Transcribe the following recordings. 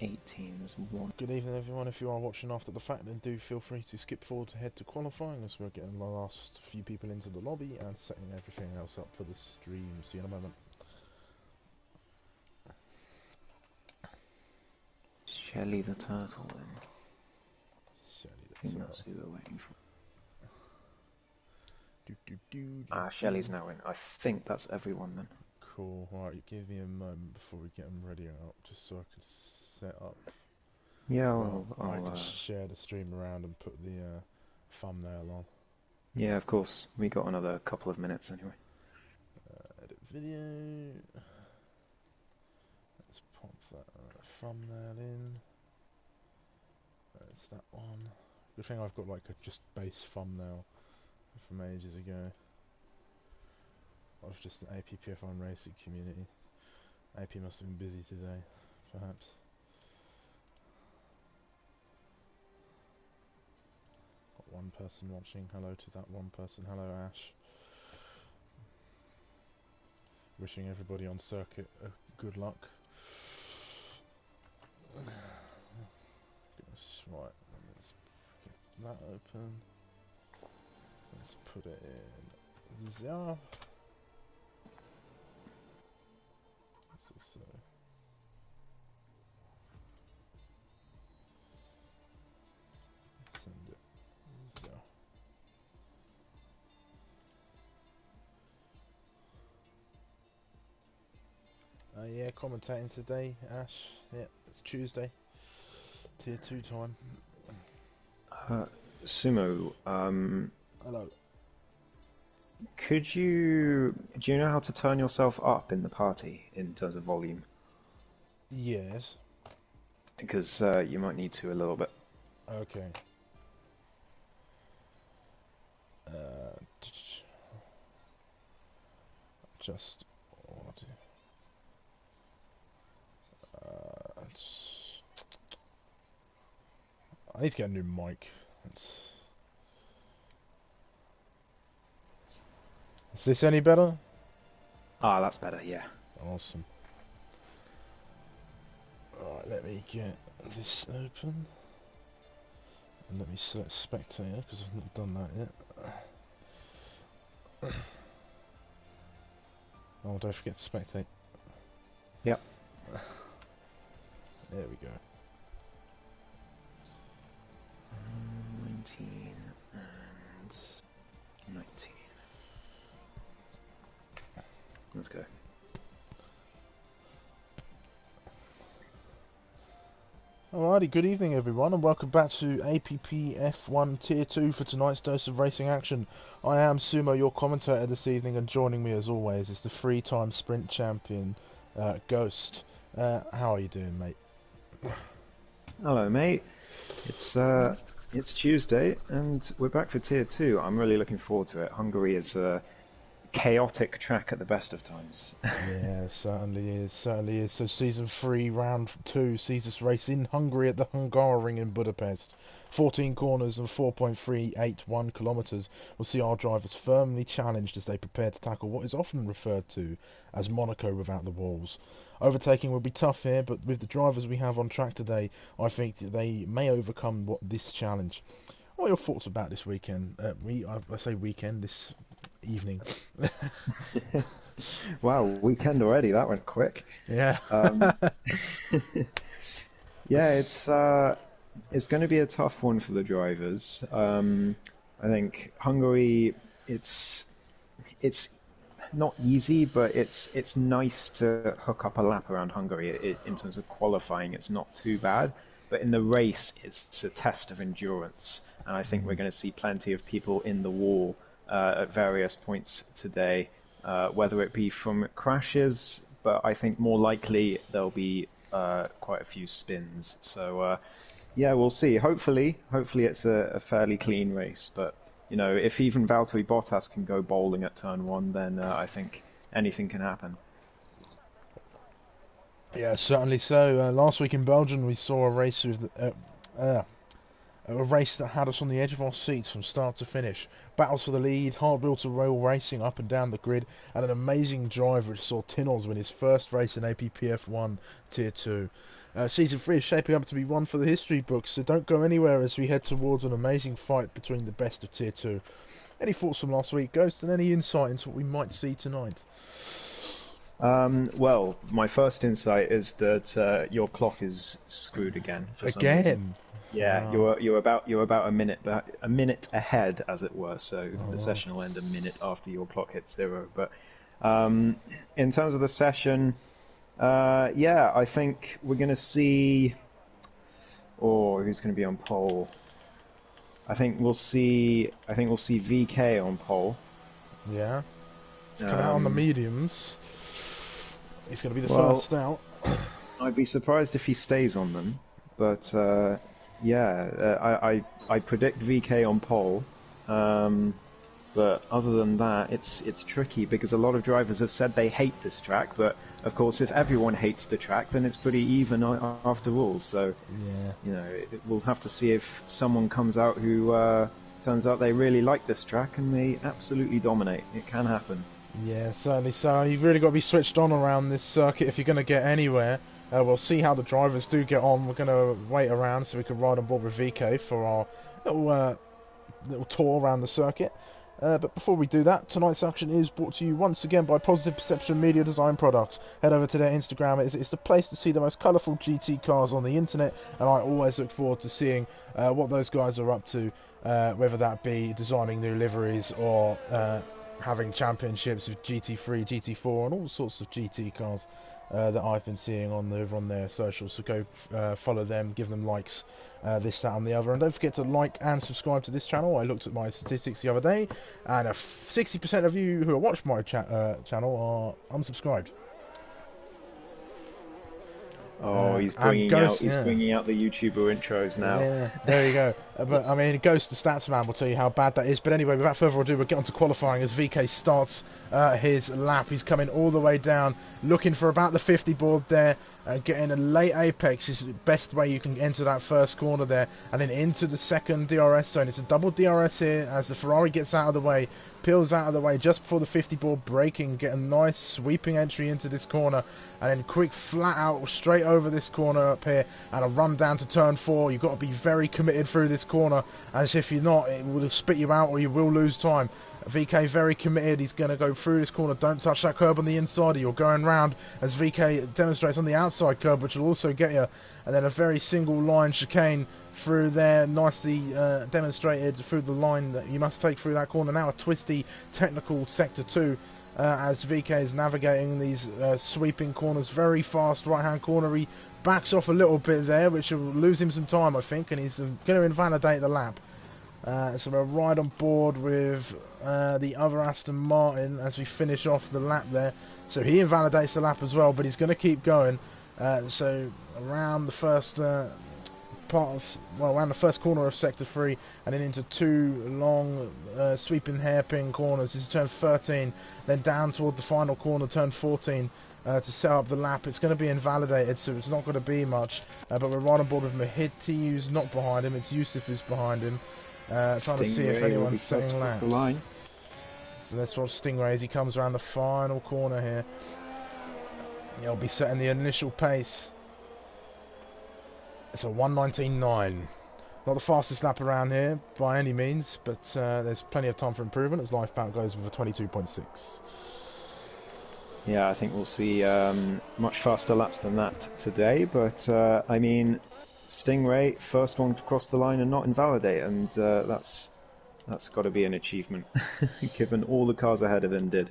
18 is 1. Good evening, everyone. If you are watching after the fact, then do feel free to skip forward to head to qualifying as we're getting the last few people into the lobby and setting everything else up for the stream. See you in a moment. Shelly the Turtle then. Shelly I think that's who we're waiting for. Shelly's now in. I think that's everyone then. Cool. Right, give me a moment before we get them ready out, just so I can set up. Yeah, I can share the stream around and put the thumbnail on. Yeah, of course. We got another couple of minutes anyway. Edit video. Let's pop that thumbnail in. It's that one. Good thing I've got like a just base thumbnail from ages ago. Of just the APPF1 racing community. AP must have been busy today, perhaps. Got one person watching. Hello to that one person. Hello, Ash. Wishing everybody on circuit good luck. Right, let's get that open. Let's put it in 0. So send it 0. Yeah, commentating today, Ash. Yeah, it's Tuesday. Tier 2 time. Sumo, hello. do you know how to turn yourself up in the party in terms of volume? Yes. Because you might need to a little bit. Okay. Just audio. I need to get a new mic. Is this any better? Ah, that's better, yeah. Awesome. Alright, let me get this open. And let me select spectator, because I've not done that yet. Oh, don't forget to spectate. Yep. There we go. 19 and 19. Let's go. Alrighty, good evening everyone and welcome back to APPF1 Tier 2 for tonight's dose of racing action. I am Sumo, your commentator this evening, and joining me as always is the 3-time sprint champion, Ghost. How are you doing, mate? Hello, mate. It's Tuesday and we're back for Tier 2. I'm really looking forward to it. Hungary is a chaotic track at the best of times. Yeah, it certainly is, So Season 3, Round 2 sees us race in Hungary at the Hungaroring in Budapest. 14 corners and 4.381 kilometres will see our drivers firmly challenged as they prepare to tackle what is often referred to as Monaco without the walls. Overtaking will be tough here, but with the drivers we have on track today, I think that they may overcome this challenge. What are your thoughts about this weekend? I say weekend, this evening. Wow, weekend already. That went quick. Yeah. Yeah, it's going to be a tough one for the drivers. I think Hungary, it's not easy, but it's nice to hook up a lap around Hungary. In terms of qualifying, it's not too bad, but in the race, it's a test of endurance, and I think we're going to see plenty of people in the wall at various points today, whether it be from crashes, but I think more likely there'll be quite a few spins. So yeah, we'll see. Hopefully it's a fairly clean race, but you know, if even Valtteri Bottas can go bowling at turn 1, then I think anything can happen. Yeah, certainly so. Last week in Belgium, we saw a race with a race that had us on the edge of our seats from start to finish. Battles for the lead, hard wheel to rail racing up and down the grid, and an amazing drive which saw Tinoz win his first race in APPF1 Tier 2. Season 3 is shaping up to be one for the history books, so don't go anywhere as we head towards an amazing fight between the best of Tier 2. Any thoughts from last week, Ghost, and any insight into what we might see tonight? Well, my first insight is that your clock is screwed again for some reason. Again? Yeah, Wow. you're about a minute ahead, as it were. So the session will end a minute after your clock hits 0. But in terms of the session, yeah, I think we're going to see. Or who's going to be on pole? I think we'll see VK on pole. Yeah. He's coming out on the mediums. He's going to be the first out. I'd be surprised if he stays on them, but yeah, I predict VK on pole. But other than that, it's tricky because a lot of drivers have said they hate this track. But of course, if everyone hates the track, then it's pretty even after all. So Yeah. you know, we'll have to see if someone comes out who turns out they really like this track and they absolutely dominate. It can happen. Yeah, certainly so. You've really got to be switched on around this circuit if you're going to get anywhere. We'll see how the drivers do get on. We're going to wait around so we can ride on board with VK for our little tour around the circuit. But before we do that, tonight's action is brought to you once again by Positive Perception Media Design Products. Head over to their Instagram. It's the place to see the most colourful GT cars on the internet, and I always look forward to seeing what those guys are up to, whether that be designing new liveries or having championships with GT3, GT4 and all sorts of GT cars that I've been seeing on their socials. So go follow them, give them likes, this, that and the other, and don't forget to like and subscribe to this channel. I looked at my statistics the other day, and 60% of you who have watched my channel are unsubscribed. Oh, he's bringing out the YouTuber intros now. Yeah, there you go. But I mean, Ghost the Stats Man will tell you how bad that is. But anyway, without further ado, we'll get on to qualifying as VK starts his lap. He's coming all the way down, looking for about the 50 board there. Getting a late apex is the best way you can enter that first corner there, and then into the second DRS zone. It's a double DRS here as the Ferrari gets out of the way, peels out of the way just before the 50 board braking. Get a nice sweeping entry into this corner, and then quick flat out straight over this corner up here, and a run down to turn 4. You've got to be very committed through this corner, as if you're not, it will spit you out or you will lose time. VK very committed. He's going to go through this corner. Don't touch that curb on the inside, or you're going round, as VK demonstrates on the outside curb, which will also get you. And then a very single line chicane through there, nicely demonstrated through the line that you must take through that corner. Now a twisty technical sector 2 as VK is navigating these sweeping corners. Very fast right hand corner. He backs off a little bit there, which will lose him some time, I think, and he's going to invalidate the lap. So we'll ride on board with the other Aston Martin as we finish off the lap there. So he invalidates the lap as well, but he's going to keep going. So around the first around the first corner of Sector 3, and then into 2 long sweeping hairpin corners. This is turn 13, then down toward the final corner, turn 14. To set up the lap. It's going to be invalidated, so it's not going to be much. But we're right on board with Mahiti, who's not behind him. It's Yusuf who's behind him. Trying to see if anyone's setting laps. So let's watch Stingray as he comes around the final corner here. He'll be setting the initial pace. It's a 1:19.9. Not the fastest lap around here by any means, but there's plenty of time for improvement as Lifebound goes with a 22.6. Yeah, I think we'll see much faster laps than that today, but I mean, Stingray, first one to cross the line and not invalidate, and that's got to be an achievement, given all the cars ahead of him did.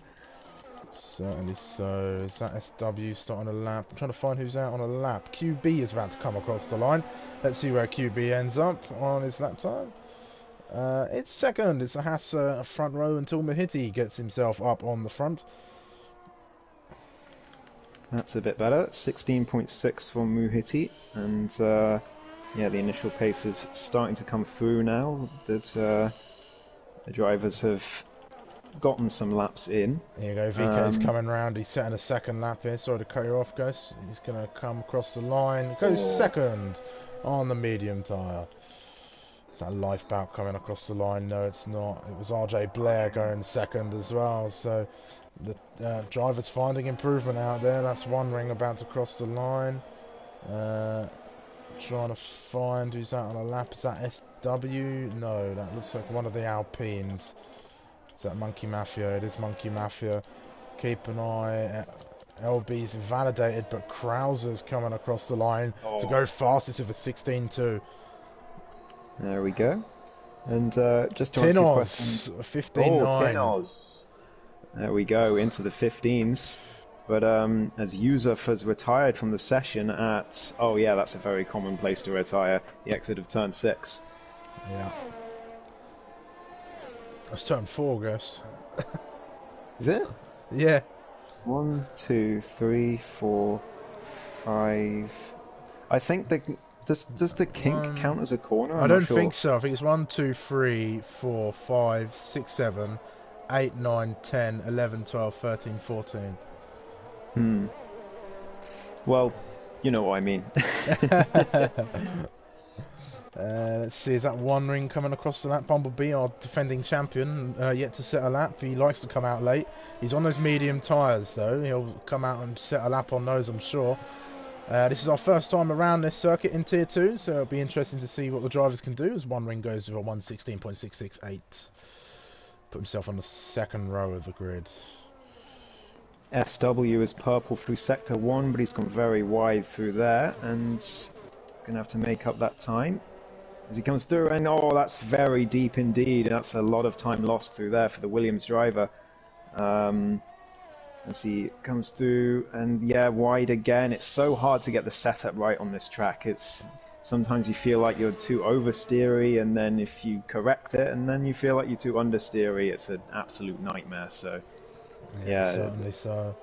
Certainly so. Is that SW starting a lap? I'm trying to find who's out on a lap. QB is about to come across the line. Let's see where QB ends up on his lap time. It's second. It's a Haas front row until Mahiti gets himself up on the front. That's a bit better. 16.6 for Muhiti, and yeah, the initial pace is starting to come through now that the drivers have gotten some laps in. Here you go, VK's coming round. He's setting a second lap here. Sorry to cut you off, Gus. He's going to come across the line. Goes second on the medium tyre. Is that Lifebout coming across the line? No, it's not. It was RJ Blair going second as well. So the driver's finding improvement out there. That's one ring about to cross the line. Trying to find who's out on a lap. Is that SW? No, that looks like one of the Alpines. Is that Monkey Mafia? It is Monkey Mafia. Keep an eye. LB's invalidated, but Krauser's coming across the line to go fastest of a 16.2. There we go. And just to answer your question, 15.9. Tinoz. There we go, into the 15s. But as Yusuf has retired from the session at... Oh yeah, that's a very common place to retire. The exit of turn 6. Yeah. That's turn 4, Ghost. Is it? Yeah. 1, 2, 3, 4, 5... I think the... Does the kink count as a corner? I don't think so. I think it's 1, 2, 3, 4, 5, 6, 7, 8, 9, 10, 11, 12, 13, 14. Well, you know what I mean. Let's see, is that One Ring coming across the lap? Bumblebee, our defending champion, yet to set a lap. He likes to come out late. He's on those medium tyres, though. He'll come out and set a lap on those, I'm sure. This is our first time around this circuit in Tier 2, so it'll be interesting to see what the drivers can do as One Ring goes with a 1:16.668. Put himself on the second row of the grid. SW is purple through Sector 1, but he's gone very wide through there, and going to have to make up that time as he comes through. And oh, that's very deep indeed. That's a lot of time lost through there for the Williams driver. As he comes through, and yeah, wide again. It's so hard to get the setup right on this track. It's sometimes you feel like you're too oversteery, and then if you correct it, and then you feel like you're too understeery. It's an absolute nightmare. So yeah, certainly so.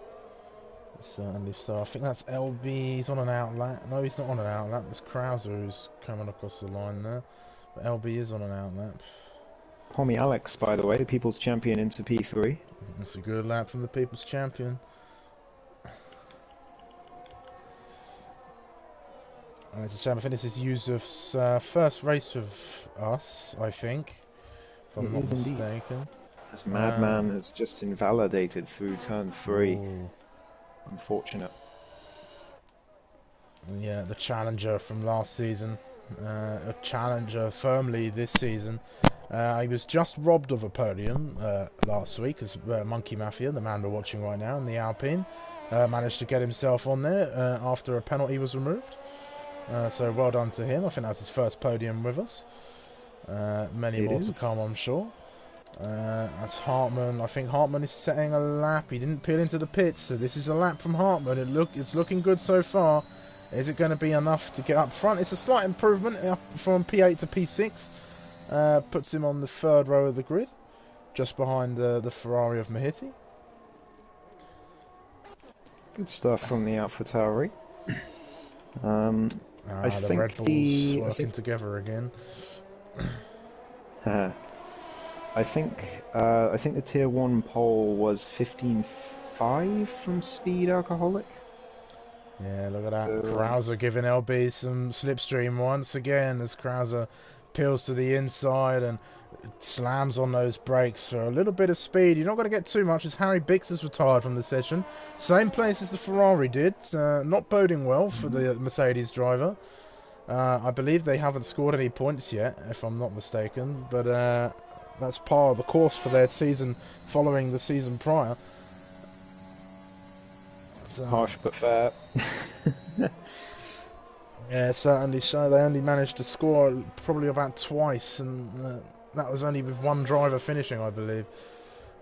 Certainly so. I think that's LB. He's on an outlap. No, he's not on an outlap. There's Krauser who's coming across the line there, but LB is on an outlap. Pommy Alex, by the way, the People's Champion into P3. That's a good lap from the People's Champion. It's a shame. I think this is Yusuf's first race with us, I think, if I'm not mistaken. This madman has just invalidated through turn 3. Ooh. Unfortunate. Yeah, the challenger from last season. A challenger firmly this season. He was just robbed of a podium last week as Monkey Mafia, the man we're watching right now in the Alpine, managed to get himself on there after a penalty was removed. So well done to him. I think that's his first podium with us. Many more to come, I'm sure. That's Hartman. I think Hartman is setting a lap. He didn't peel into the pits, so this is a lap from Hartman. It's looking good so far. Is it going to be enough to get up front? It's a slight improvement from P8 to P6. Puts him on the third row of the grid, just behind the Ferrari of Mahiti. Good stuff from the AlphaTauri. I the think Red Bulls working together again. I think the Tier 1 pole was 15.5 from Speed Alcoholic. Yeah, look at that. Krauser giving LB some slipstream once again as Krauser peels to the inside and slams on those brakes for a little bit of speed. You're not going to get too much as Harry Bix has retired from the session. Same place as the Ferrari did. Not boding well for the Mercedes driver. I believe they haven't scored any points yet, if I'm not mistaken. But that's part of the course for their season following the season prior. Harsh but fair. Yeah, certainly so. They only managed to score probably about twice, and that was only with one driver finishing, I believe.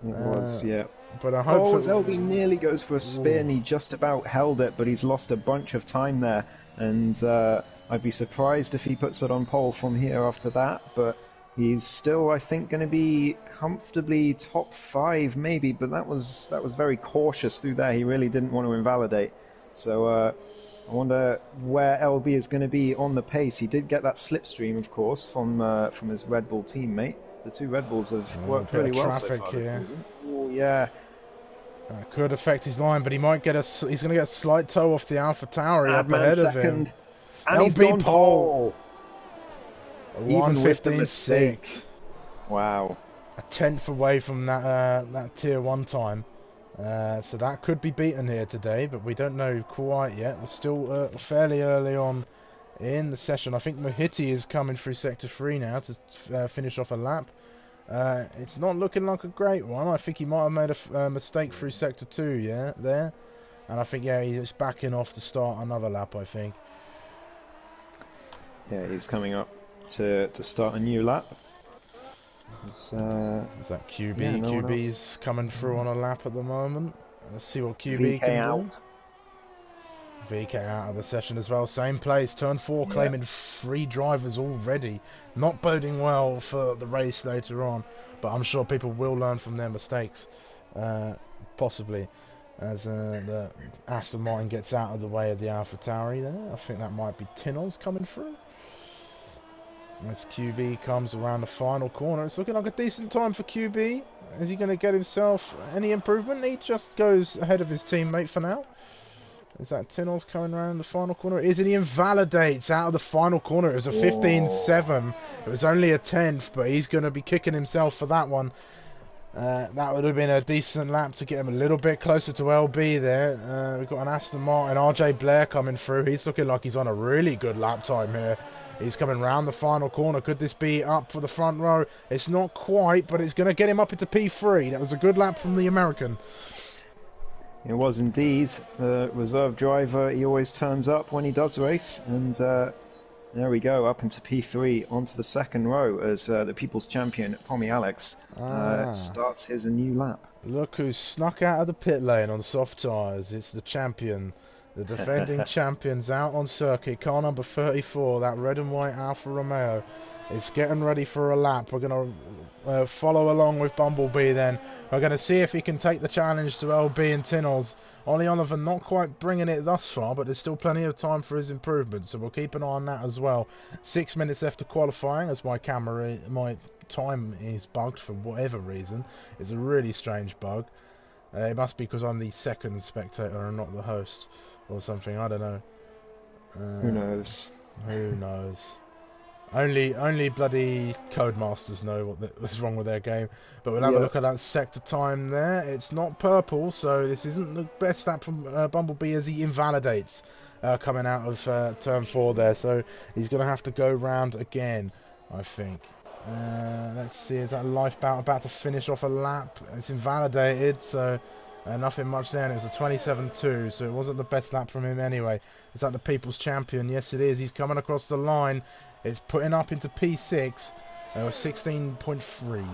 It was, yeah. But I hope as LB nearly goes for a spin. He just about held it, but he's lost a bunch of time there. And I'd be surprised if he puts it on pole from here after that. But he's still, I think, going to be comfortably top 5, maybe. But that was very cautious through there. He really didn't want to invalidate. So I wonder where LB is going to be on the pace. He did get that slipstream, of course, from his Red Bull teammate. The two Red Bulls have worked really well so far. Here. Oh yeah. Could affect his line, but he might get he's going to get a slight toe off the AlphaTauri up ahead of him. And LB pole. 1:15.6. Wow. A tenth away from that Tier 1 time. So that could be beaten here today, but we don't know quite yet. We're still fairly early on in the session. I think Mohiti is coming through Sector 3 now to finish off a lap. It's not looking like a great one. I think he might have made a mistake through Sector 2, there. And I think, he's backing off to start another lap, I think. Yeah, he's coming up to start a new lap. Is that QB? Yeah, no QB's coming through on a lap at the moment. Let's see what QB VK can out. do. VK out of the session as well. Same place. Turn 4 claiming 3 drivers already. Not boding well for the race later on. But I'm sure people will learn from their mistakes. Possibly. As the Aston Martin gets out of the way of the AlphaTauri there. I think that might be Tinoz coming through. As QB comes around the final corner, it's looking like a decent time for QB. Is he going to get himself any improvement? He just goes ahead of his teammate for now. Is that Tinoz coming around the final corner? Is it? He invalidates out of the final corner. It was a 15.7. It was only a 10th, but he's going to be kicking himself for that one. That would have been a decent lap to get him a little bit closer to LB there. We've got an Aston Martin, RJ Blair coming through. He's looking like he's on a really good lap time here. He's coming round the final corner. Could this be up for the front row? It's not quite, but it's going to get him up into P3. That was a good lap from the American. It was indeed. The reserve driver, he always turns up when he does race. And there we go, up into P3 onto the second row as the People's Champion, Pommy Alex, starts his new lap. Look who's snuck out of the pit lane on soft tyres. It's the champion. The defending champions out on circuit. Car number 34, that red and white Alfa Romeo. It's getting ready for a lap. We're going to follow along with Bumblebee then. We're going to see if he can take the challenge to LB and Tinoz. Ollie Oliver not quite bringing it thus far, but there's still plenty of time for his improvement, so we'll keep an eye on that as well. 6 minutes left of qualifying as my time is bugged for whatever reason. It's a really strange bug. It must be because I'm the second spectator and not the host. Or something, I don't know. Who knows? Who knows? Only bloody Codemasters know what's wrong with their game. But we'll have a look at that sector time there. It's not purple, so this isn't the best lap from Bumblebee as he invalidates coming out of turn 4 there. So he's going to have to go round again, I think. Let's see, is that Lifeboat about to finish off a lap? It's invalidated, so... nothing much there, and it was a 27.2, so it wasn't the best lap from him anyway. Is that the People's Champion? Yes, it is. He's coming across the line. It's putting up into P6, 16.3.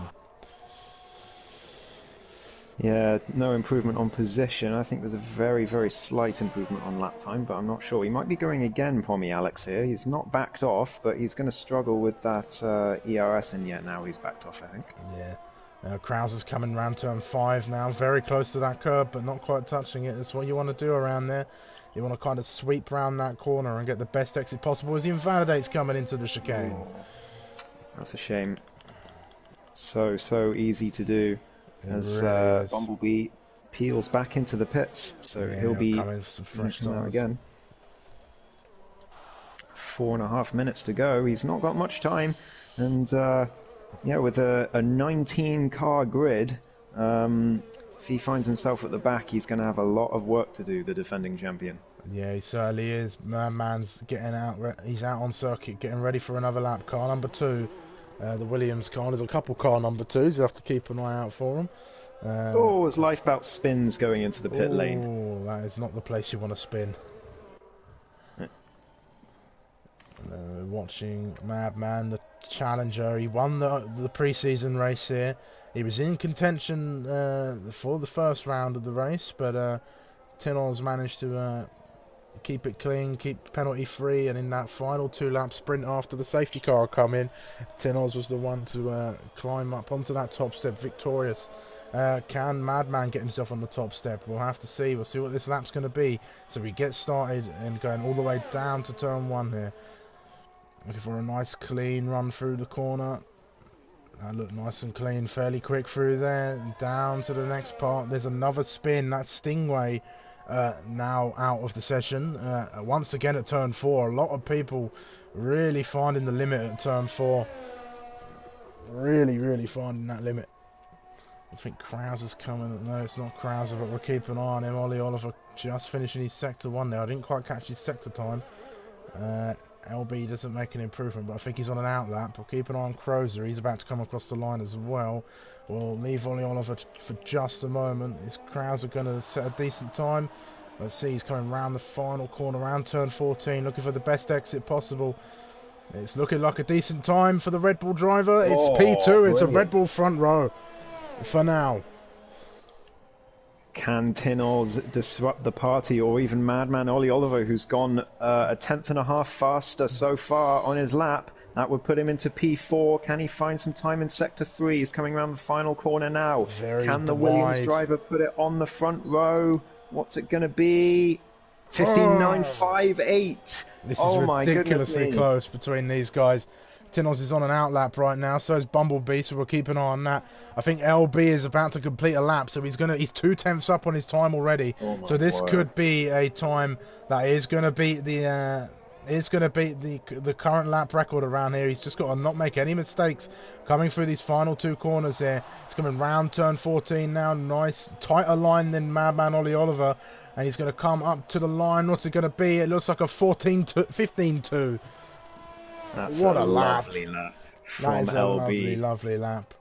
Yeah, no improvement on position. I think there's a very, very slight improvement on lap time, but I'm not sure. He might be going again, Pommy Alex here. He's not backed off, but he's going to struggle with that ERS, and yet now he's backed off, I think. Yeah. Krauser's coming round turn 5 now, very close to that curb, but not quite touching it. That's what you want to do around there. You want to kind of sweep round that corner and get the best exit possible as he invalidates coming into the chicane. That's a shame. So easy to do as really Bumblebee peels back into the pits, so he'll be coming for some fresh tires again. 4.5 minutes to go. He's not got much time, and with a 19 car grid, if he finds himself at the back, he's going to have a lot of work to do, the defending champion. Yeah, he certainly is. Man's getting out. He's out on circuit, getting ready for another lap. Car number 2, the Williams car. There's a couple car number 2s. You have to keep an eye out for them. His Lifeboat spins going into the pit lane. Oh, that is not the place you want to spin. Watching Madman, the challenger. He won the pre-season race here. He was in contention for the first round of the race, but Tinoz managed to keep it clean, keep penalty free, and in that final 2-lap sprint after the safety car come in, Tinoz was the one to climb up onto that top step victorious. Can Madman get himself on the top step? We'll have to see. We'll see what this lap's going to be. So we get started and going all the way down to turn 1 here. Looking for a nice clean run through the corner. That looked nice and clean, fairly quick through there. Down to the next part. There's another spin. That's Stingray now out of the session. Once again at turn 4. A lot of people really finding the limit at turn 4. Really finding that limit. I think Krauser's coming. No, it's not Krauser, but we'll keep an eye on him. Ollie Oliver just finishing his sector 1 there. I didn't quite catch his sector time. LB doesn't make an improvement, but I think he's on an out lap. We'll keep an eye on Krauser. He's about to come across the line as well. We'll leave Ollie Oliver for just a moment. Is Krauser going to set a decent time? Let's see, he's coming round the final corner, around turn 14, looking for the best exit possible. It's looking like a decent time for the Red Bull driver. It's P2, it's a Red Bull front row for now. Can Tinoz disrupt the party, or even Madman Ollie Oliver, who's gone a 1/10.5 faster so far on his lap? That would put him into P4. Can he find some time in Sector 3? He's coming around the final corner now. Can the Williams driver put it on the front row? What's it going to be? 15.958. This is ridiculously close between these guys. Tinoz is on an out lap right now, so is Bumblebee, so we'll keep an eye on that. I think LB is about to complete a lap, so he's 2/10 up on his time already. So this could be a time that is going to beat the current lap record around here. He's just got to not make any mistakes coming through these final 2 corners here. He's coming round turn 14 now. Nice, tighter line than Madman Ollie Oliver. And he's going to come up to the line. What's it going to be? It looks like a 15-2. What a lovely lap from that is LB. A lovely lap.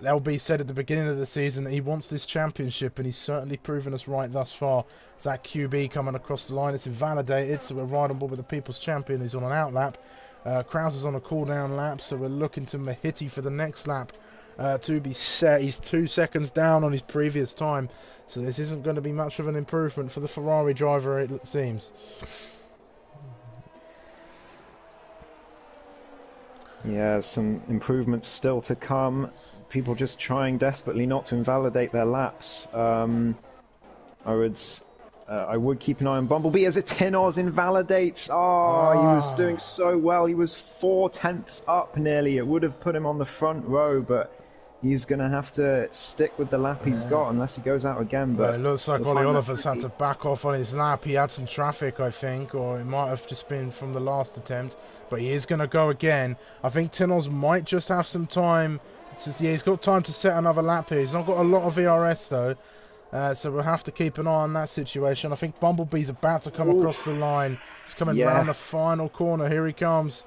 LB said at the beginning of the season that he wants this championship, and he's certainly proven us right thus far. Zach QB coming across the line. It's invalidated, so we're right on board with the People's Champion who's on an out lap. Krauser's on a cool-down lap, so we're looking to Mahiti for the next lap to be set. He's 2 seconds down on his previous time, so this isn't going to be much of an improvement for the Ferrari driver, it seems. Yeah, some improvements still to come. People just trying desperately not to invalidate their laps. I would keep an eye on Bumblebee as Tinoz invalidates. Oh, he was doing so well. He was 4/10 up nearly. It would have put him on the front row, but he's going to have to stick with the lap he's got unless he goes out again. But it looks like Ollie Oliver's had to back off on his lap. He had some traffic, I think, or it might have just been from the last attempt. But he is going to go again. I think Tinoz might just have some time. He's got time to set another lap here. He's not got a lot of VRS, though. So we'll have to keep an eye on that situation. I think Bumblebee's about to come across the line. He's coming round the final corner. Here he comes.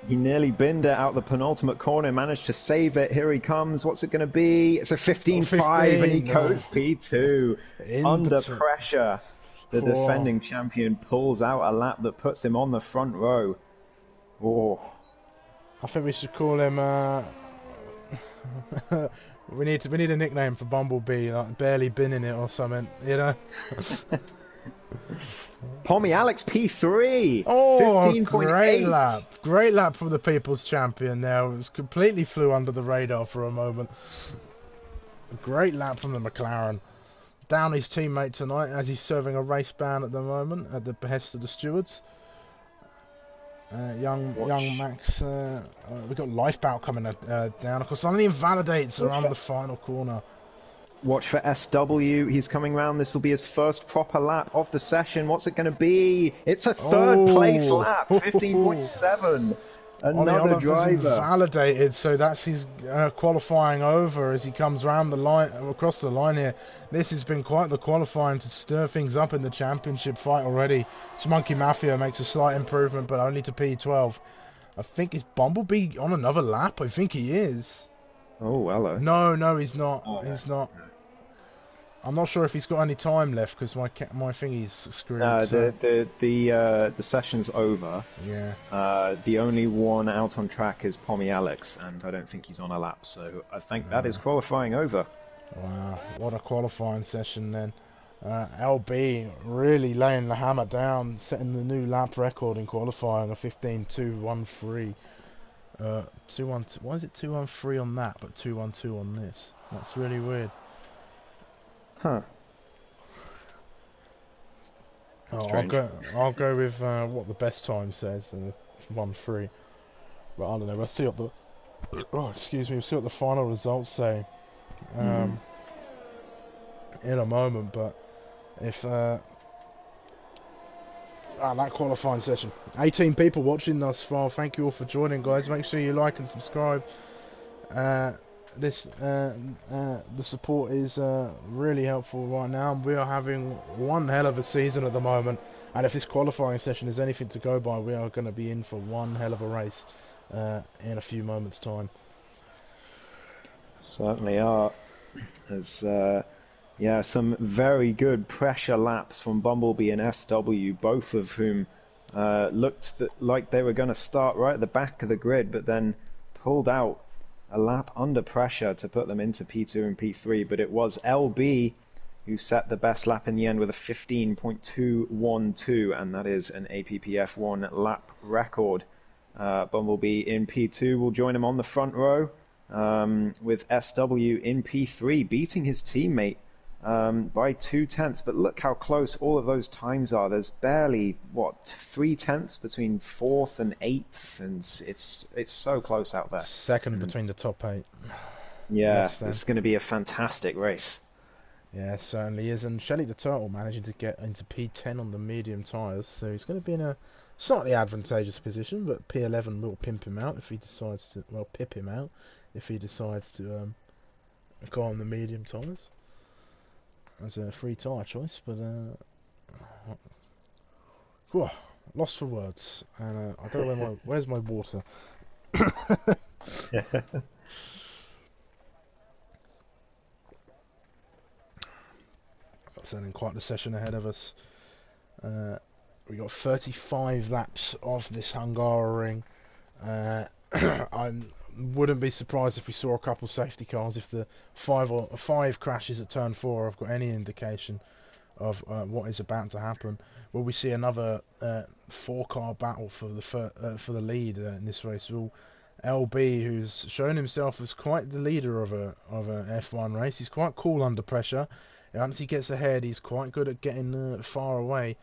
He nearly binned it out the penultimate corner, managed to save it. Here he comes. What's it going to be? It's a 15.5, and he goes P2. Under pressure, the defending champion pulls out a lap that puts him on the front row. Oh. I think we should call him... we need a nickname for Bumblebee, like barely binning it or something, you know? Pommy Alex P3. Oh, 15.8. Great lap from the People's Champion there. It was completely flew under the radar for a moment. A great lap from the McLaren. Down his teammate tonight as he's serving a race ban at the moment at the behest of the stewards. Young Max, we've got Lifebout coming down. Of course, only invalidates around the final corner. Watch for SW. He's coming round. This will be his first proper lap of the session. What's it going to be? It's a third place lap. 15.7. Another driver. Validated, so that's his qualifying over as he comes round the line, across the line here. This has been quite the qualifying to stir things up in the championship fight already. Monkey Mafia makes a slight improvement, but only to P12. I think is Bumblebee on another lap? I think he is. Oh, hello. No, he's not. He's not. I'm not sure if he's got any time left because my thingy's screwed. No, so. the session's over. Yeah. The only one out on track is Pommy Alex, and I don't think he's on a lap. So I think that is qualifying over. Wow, what a qualifying session then. LB really laying the hammer down, setting the new lap record in qualifying, a 15.213. 212. Why is it 213 on that, but 212 on this? That's really weird. Huh. Oh, I'll go with what the best time says, 1-3. But I don't know. We'll see what the we'll see what the final results say in a moment. But if that qualifying session, 18 people watching thus far. Thank you all for joining, guys. Make sure you like and subscribe. the support is really helpful right now. We are having one hell of a season at the moment, and if this qualifying session is anything to go by, we are going to be in for one hell of a race in a few moments' time. Certainly are. There's some very good pressure laps from Bumblebee and SW, both of whom looked like they were going to start right at the back of the grid, but then pulled out a lap under pressure to put them into P2 and P3. But it was LB who set the best lap in the end with a 15.212, and that is an APPF1 lap record. Bumblebee in P2 will join him on the front row, with SW in P3 beating his teammate by 0.2. But look how close all of those times are. There's barely 0.3 between 4th and 8th, and it's so close out there. Second between the top 8. Yeah, this is going to be a fantastic race. Yeah, it certainly is. And Shelly the Turtle managing to get into P10 on the medium tyres, so he's going to be in a slightly advantageous position, but P11 will pimp him out if he decides to, pip him out if he decides to go on the medium tyres as a free tyre choice. But lost for words, and I don't know where's my water. Certainly quite the session ahead of us. We got 35 laps of this Hungaroring. I wouldn't be surprised if we saw a couple safety cars if the five crashes at turn 4 have got any indication of what is about to happen. Will we see another 4-car battle for the lead in this race? Will LB, who's shown himself as quite the leader of a F1 race, he's quite cool under pressure. Once he gets ahead, he's quite good at getting far away.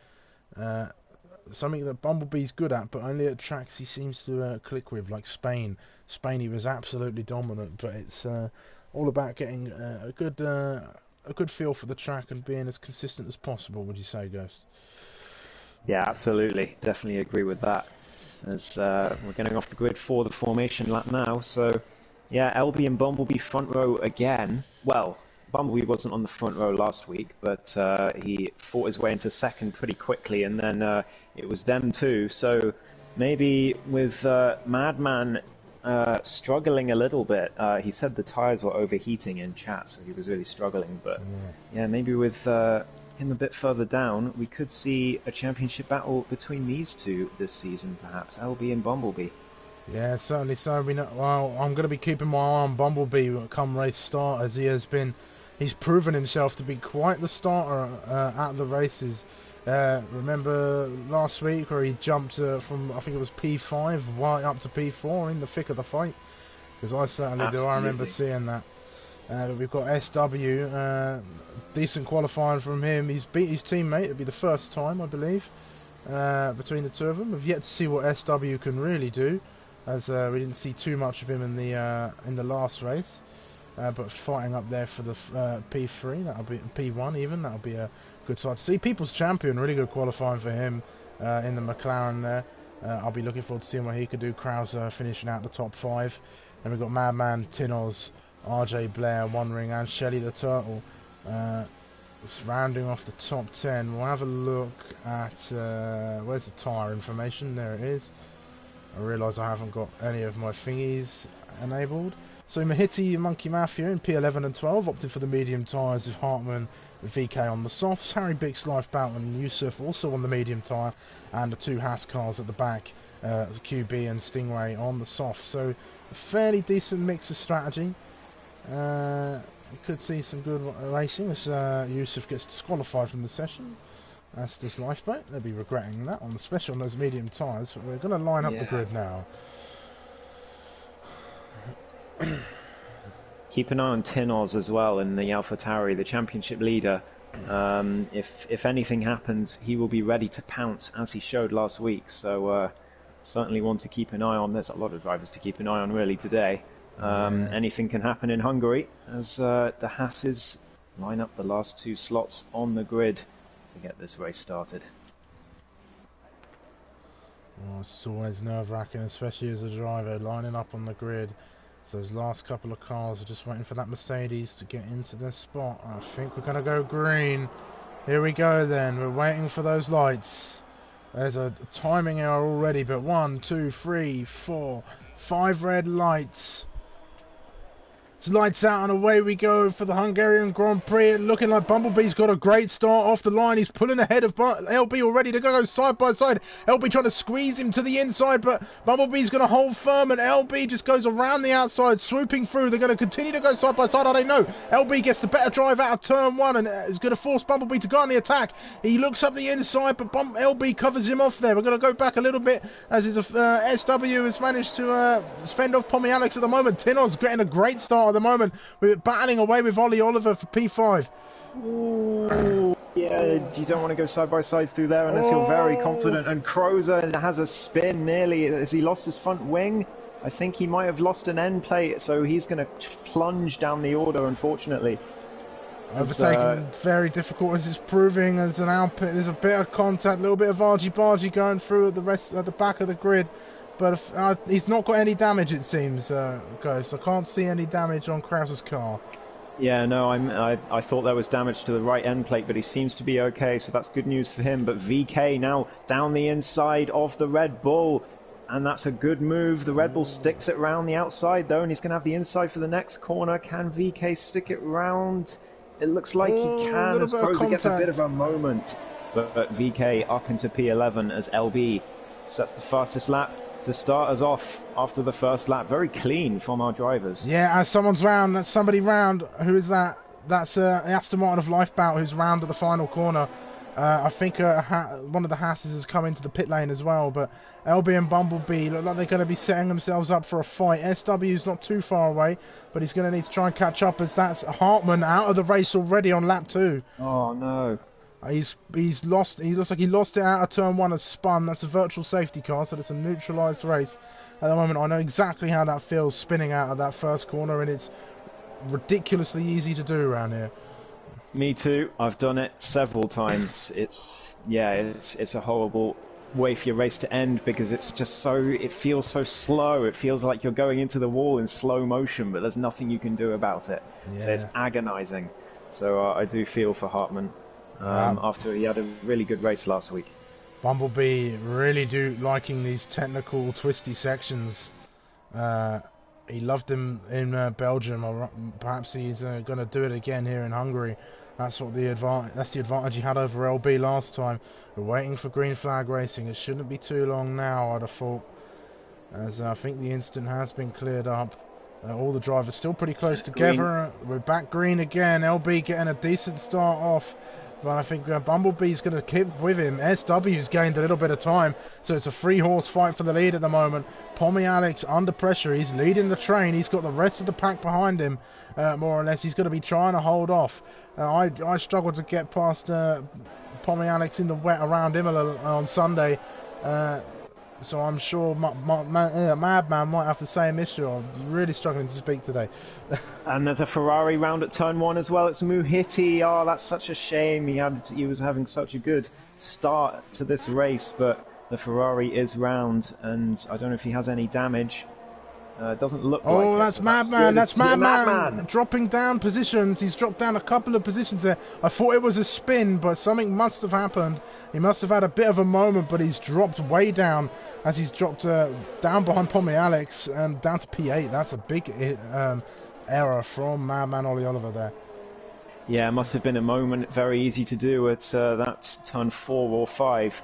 Something that Bumblebee's good at, but only at tracks he seems to click with, like Spain. Spain, he was absolutely dominant, but it's all about getting a good feel for the track and being as consistent as possible. Would you say, Ghost? Yeah, absolutely. Definitely agree with that. As we're getting off the grid for the formation lap now, so yeah, LB and Bumblebee front row again. Well, Bumblebee wasn't on the front row last week, but he fought his way into second pretty quickly, and then it was them too. So maybe with Madman struggling a little bit, he said the tyres were overheating in chat, so he was really struggling. But yeah, maybe with him a bit further down, we could see a championship battle between these two this season, perhaps, LB and Bumblebee. Yeah, certainly so. Well, I'm going to be keeping my eye on Bumblebee come race start, as he's proven himself to be quite the starter at the races. Remember last week where he jumped from, I think it was P5 right up to P4 in the thick of the fight? Because I certainly Absolutely. do. I remember seeing that. We've got SW, decent qualifying from him. He's beat his teammate. It'll be the first time, I believe, between the two of them. We've yet to see what SW can really do, as we didn't see too much of him in the last race. But fighting up there for the P3, that'll be P1 even. That'll be a good sight to see. People's Champion, really good qualifying for him in the McLaren there. I'll be looking forward to seeing what he could do. Krauser finishing out the top 5, and we've got Madman, Tinoz, RJ Blair, One Ring, and Shelly the Turtle rounding off the top 10. We'll have a look at where's the tyre information. There it is. I realise I haven't got any of my thingies enabled. So Mahiti, Monkey Mafia in P11 and 12 opted for the medium tyres with Hartman and VK on the softs. Harry Bix, Life Boughton and Yusuf also on the medium tyre, and the 2 Haas cars at the back, QB and Stingray on the softs. So a fairly decent mix of strategy. We could see some good racing as Yusuf gets disqualified from the session. As does Lifeboat. They'll be regretting that on especially on those medium tyres. But we're going to line up the grid now. Keep an eye on Tinoz as well in the AlphaTauri, the championship leader. If anything happens, he will be ready to pounce as he showed last week. So certainly want to keep an eye on. There's a lot of drivers to keep an eye on really today. Anything can happen in Hungary as the Hasses line up the last 2 slots on the grid to get this race started. Oh, it's always nerve-wracking, especially as a driver lining up on the grid So those last couple of cars are just waiting for that Mercedes to get into their spot. I think we're going to go green. Here we go then. We're waiting for those lights. There's a timing error already, but 1, 2, 3, 4, 5 red lights. It's lights out and away we go for the Hungarian Grand Prix. Looking like Bumblebee's got a great start off the line. He's pulling ahead of LB already. They're going to go side by side. LB trying to squeeze him to the inside, but Bumblebee's going to hold firm, and LB just goes around the outside, swooping through. They're going to continue to go side by side. I don't know. LB gets the better drive out of turn 1 and is going to force Bumblebee to go on the attack. He looks up the inside, but LB covers him off there. We're going to go back a little bit as his SW has managed to fend off Pommy Alex at the moment. Tino's getting a great start at the moment. We're battling away with Ollie Oliver for P5. Ooh, yeah, you don't want to go side by side through there unless you're very confident. And Crozer has a spin nearly. Has he lost his front wing? I think he might have lost an end plate, so he's going to plunge down the order, unfortunately. Overtaking very difficult as it's proving. There's an output, there's a bit of contact, a little bit of argy-bargy going through at the back of the grid. But he's not got any damage, it seems, Ghost. I can't see any damage on Krauser's car. Yeah, no, I thought there was damage to the right end plate, but he seems to be okay, so that's good news for him. But VK now down the inside of the Red Bull, and that's a good move. The Red Bull sticks it round the outside, though, and he's going to have the inside for the next corner. Can VK stick it round? It looks like he can, as Crozer gets a bit of a moment. But VK up into P11 as LB sets the fastest lap to start us off after the first lap. Very clean from our drivers. Yeah, as someone's round, that's somebody round. Who is that? That's Aston Martin of Lifebout who's round at the final corner. I think one of the Hasses has come into the pit lane as well, but LB and Bumblebee look like they're going to be setting themselves up for a fight. SW's not too far away, but he's going to need to try and catch up, as that's Hartman out of the race already on lap 2. Oh no. He's lost. He looks like he lost it out of turn 1 and spun. That's a virtual safety car, so it's a neutralised race at the moment. I know exactly how that feels, spinning out of that first corner, and it's ridiculously easy to do around here. Me too. I've done it several times. It's a horrible way for your race to end, because it's just it feels so slow. It feels like you're going into the wall in slow motion, but there's nothing you can do about it. Yeah. So it's agonising. So I do feel for Hartman. After he had a really good race last week. Bumblebee really liking these technical twisty sections. He loved them in Belgium, or perhaps he's going to do it again here in Hungary. That's the advantage he had over LB last time. We're waiting for green flag racing. It shouldn't be too long now, I'd have thought, as I think the instant has been cleared up. All the drivers still pretty close together. We're back green again. LB getting a decent start off, but I think Bumblebee's going to keep with him. SW's gained a little bit of time, so it's a 3-horse fight for the lead at the moment. Pommy Alex under pressure. He's leading the train. He's got the rest of the pack behind him, more or less. He's going to be trying to hold off. I struggled to get past Pommy Alex in the wet around Imola on Sunday, so I'm sure Madman might have the same issue. I'm really struggling to speak today. And there's a Ferrari round at turn 1 as well. It's Muhiti. Oh, that's such a shame. He was having such a good start to this race, but the Ferrari is round, and I don't know if he has any damage. Doesn't look like it. That's Madman. That's Madman. Dropping down positions. He's dropped down a couple of positions there. I thought it was a spin, but something must have happened. He must have had a bit of a moment, but he's dropped way down as he's dropped down behind Pommy Alex and down to P8. That's a big error from Madman Ollie Oliver there. Yeah, it must have been a moment. Very easy to do at that turn 4 or 5.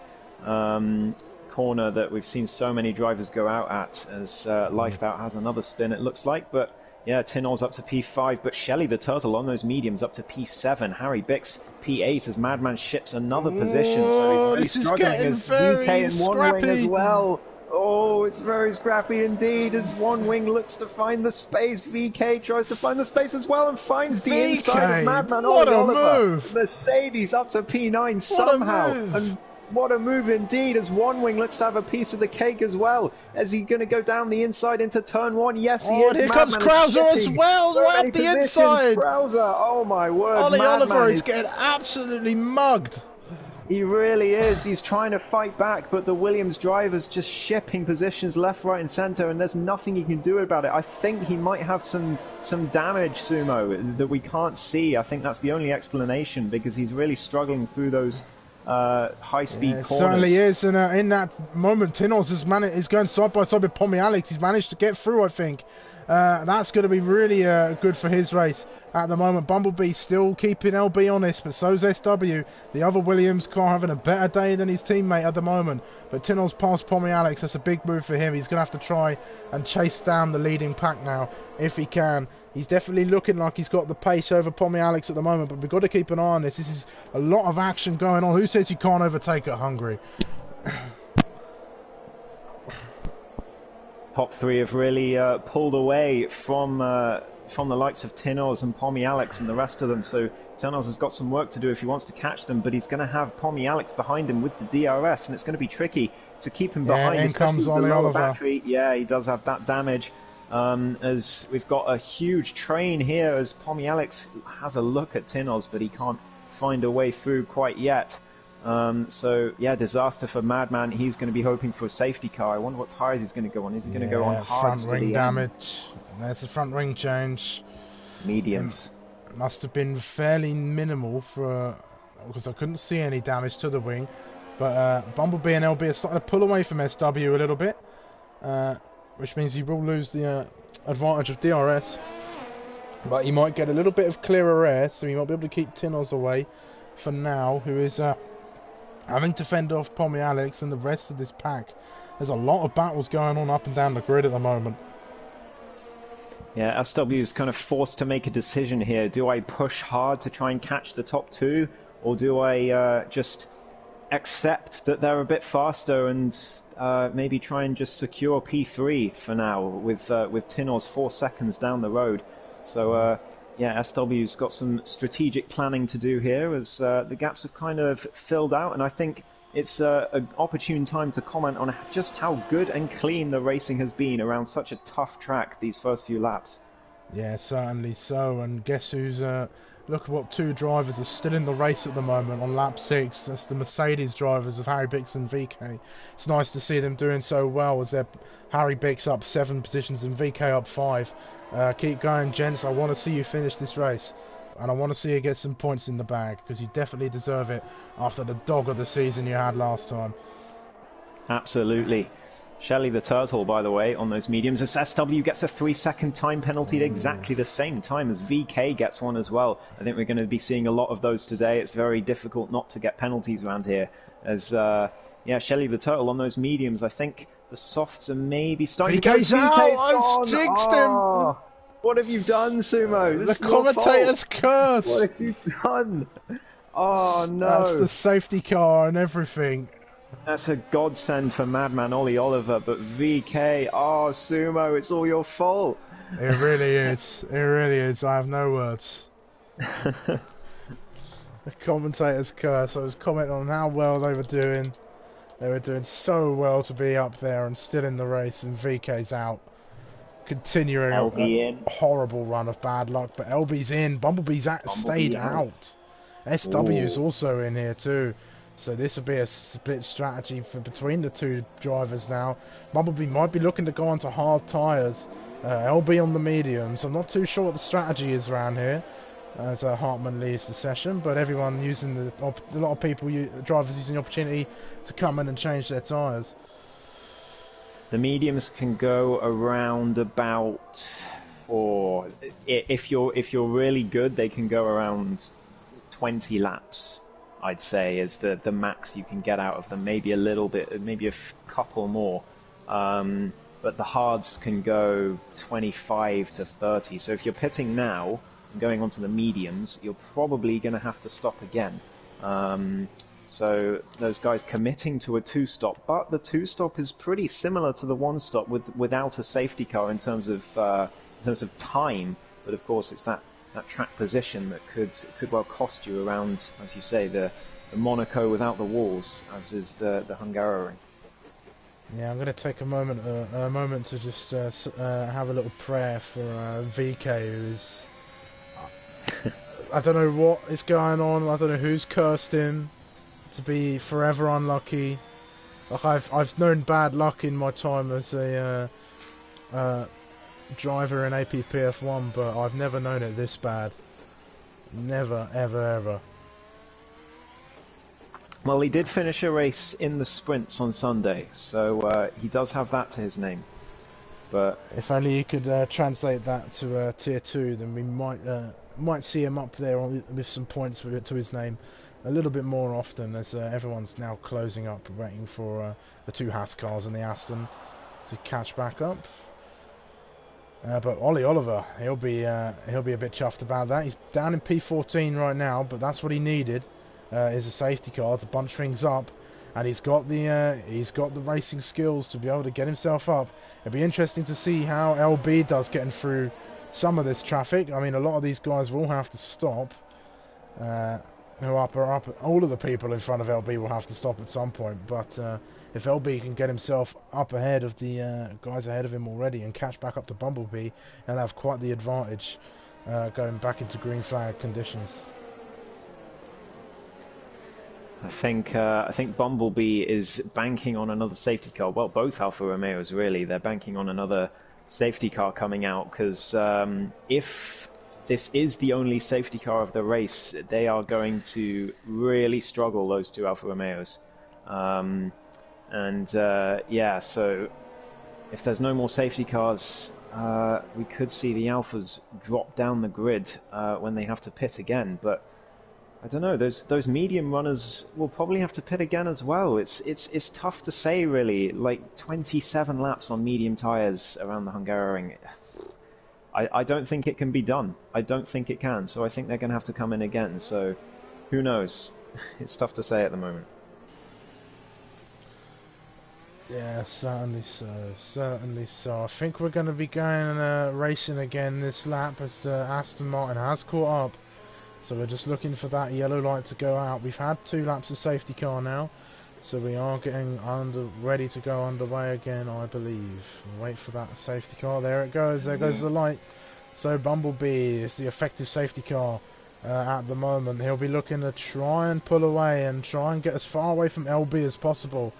Corner that we've seen so many drivers go out at, as Lifebout has another spin, it looks like. But yeah, Tinol's up to P5, but Shelley the Turtle on those mediums up to P7. Harry Bix P8 as Madman ships another position. So he's really struggling as VK and One Wing as well. Oh, it's very scrappy indeed as One Wing looks to find the space. VK tries to find the space as well and finds the inside of Madman. What a move! Mercedes up to P9 somehow. And what a move indeed, as One Wing looks to have a piece of the cake as well. Is he going to go down the inside into turn 1? Yes, he is. And here comes Krauser as well, right the inside. Krauser, oh my word. Ollie Oliver is getting absolutely mugged. He really is. He's trying to fight back, but the Williams driver's just shipping positions left, right, and centre, and there's nothing he can do about it. I think he might have some damage, Sumo, that we can't see. I think that's the only explanation, because he's really struggling through those high-speed corners. Certainly is, and in that moment, Tinos is going side by side with Pommy Alex. He's managed to get through, I think. That's going to be really good for his race at the moment. Bumblebee still keeping LB honest, but so's SW. The other Williams car having a better day than his teammate at the moment. But Tinos passed Pommy Alex. That's a big move for him. He's going to have to try and chase down the leading pack now, if he can. He's definitely looking like he's got the pace over Pommy Alex at the moment, but we've got to keep an eye on this. This is a lot of action going on. Who says you can't overtake at Hungary? Top three have really pulled away from the likes of Tinos and Pommy Alex and the rest of them. So Tinos has got some work to do if he wants to catch them, but he's going to have Pommy Alex behind him with the DRS, and it's going to be tricky to keep him behind. In comes Ollie Oliver. Battery. Yeah, he does have that damage. As we've got a huge train here, as Pommy Alex has a look at Tinos, but he can't find a way through quite yet. So yeah, disaster for Madman. He's going to be hoping for a safety car. I wonder what tyres he's going to go on. Is he going to go on hard? Front ring damage. There's a front ring change. Mediums. Must have been fairly minimal for because I couldn't see any damage to the wing. But Bumblebee and LB are starting to pull away from SW a little bit, which means he will lose the advantage of DRS. But he might get a little bit of clearer air, so he might be able to keep Tinos away for now, who is having to fend off Pommy Alex and the rest of this pack. There's a lot of battles going on up and down the grid at the moment. Yeah, SW is kind of forced to make a decision here. Do I push hard to try and catch the top two, or do I just accept that they're a bit faster and maybe try and just secure P3 for now with Tinos 4 seconds down the road? So yeah, SW's got some strategic planning to do here as the gaps have kind of filled out, and I think it's an opportune time to comment on just how good and clean the racing has been around such a tough track these first few laps. Yeah, certainly so. And guess who's... look at what two drivers are still in the race at the moment on lap 6. That's the Mercedes drivers of Harry Bix and VK. It's nice to see them doing so well as they're Harry Bix up 7 positions and VK up 5. Keep going, gents. I want to see you finish this race. And I want to see you get some points in the bag, because you definitely deserve it after the dog of the season you had last time. Absolutely. Shelley the Turtle, by the way, on those mediums. As SW gets a 3-second time penalty at exactly the same time as VK gets one as well. I think we're going to be seeing a lot of those today. It's very difficult not to get penalties around here. As, yeah, Shelley the Turtle on those mediums. I think the softs are maybe starting VK's to go. out! I've jinxed him! What have you done, Sumo? The commentator's curse! What have you done? Oh, no. That's the safety car and everything. That's a godsend for Madman Ollie Oliver, but VK, oh, Sumo, it's all your fault. It really is. It really is. I have no words. The commentator's curse. I was commenting on how well they were doing. They were doing so well to be up there and still in the race, and VK's out. Continuing a horrible run of bad luck, but LB's in. Bumblebee's stayed out. SW's also in here too. So this will be a split strategy between the two drivers now. Bumblebee might be looking to go onto hard tyres. LB on the mediums. I'm not too sure what the strategy is around here as Hartman leaves the session, but everyone using a lot of people, drivers using the opportunity to come in and change their tyres. The mediums can go around about, or if you're really good, they can go around 20 laps. I'd say is the max you can get out of them. Maybe a little bit, maybe a couple more. But the hards can go 25 to 30. So if you're pitting now and going onto the mediums, you're probably going to have to stop again. So those guys committing to a 2-stop, but the 2-stop is pretty similar to the 1-stop without a safety car in terms of time. But of course, it's that track position that could well cost you around, as you say, the Monaco without the walls, as is the Hungaroring. Yeah, I'm going to take a moment to just have a little prayer for VK, who is... I don't know what is going on. I don't know who's cursed him to be forever unlucky. Like I've known bad luck in my time as a driver in APPF1, but I've never known it this bad. Never, ever, ever. Well, he did finish a race in the sprints on Sunday, so he does have that to his name. But if only you could translate that to Tier 2, then we might see him up there with some points to his name a little bit more often, as everyone's now closing up, waiting for the 2 Haas cars and the Aston to catch back up. But Ollie Oliver, he'll be a bit chuffed about that. He's down in P14 right now, but that's what he needed. Is a safety car to bunch things up, and he's got the racing skills to be able to get himself up. It'll be interesting to see how LB does getting through some of this traffic. I mean, a lot of these guys will have to stop. All of the people in front of LB will have to stop at some point. But if LB can get himself up ahead of the guys ahead of him already and catch back up to Bumblebee, he'll have quite the advantage going back into green flag conditions. I think Bumblebee is banking on another safety car. Well, both Alfa Romeos really. They're banking on another safety car coming out, because if this is the only safety car of the race, they are going to really struggle, those 2 Alfa Romeos. Yeah, so if there's no more safety cars, we could see the Alfas drop down the grid when they have to pit again. But I don't know, those medium runners will probably have to pit again as well. It's tough to say, really. Like 27 laps on medium tyres around the Hungaroring. I don't think it can be done. I don't think it can. So I think they're going to have to come in again. So who knows? It's tough to say at the moment. Yeah, certainly so. Certainly so. I think we're going to be going racing again this lap, as Aston Martin has caught up. So we're just looking for that yellow light to go out. We've had 2 laps of safety car now, so we are getting ready to go underway again, I believe. We'll wait for that safety car. There it goes. There goes the light. So Bumblebee is the effective safety car at the moment. He'll be looking to try and pull away and try and get as far away from LB as possible.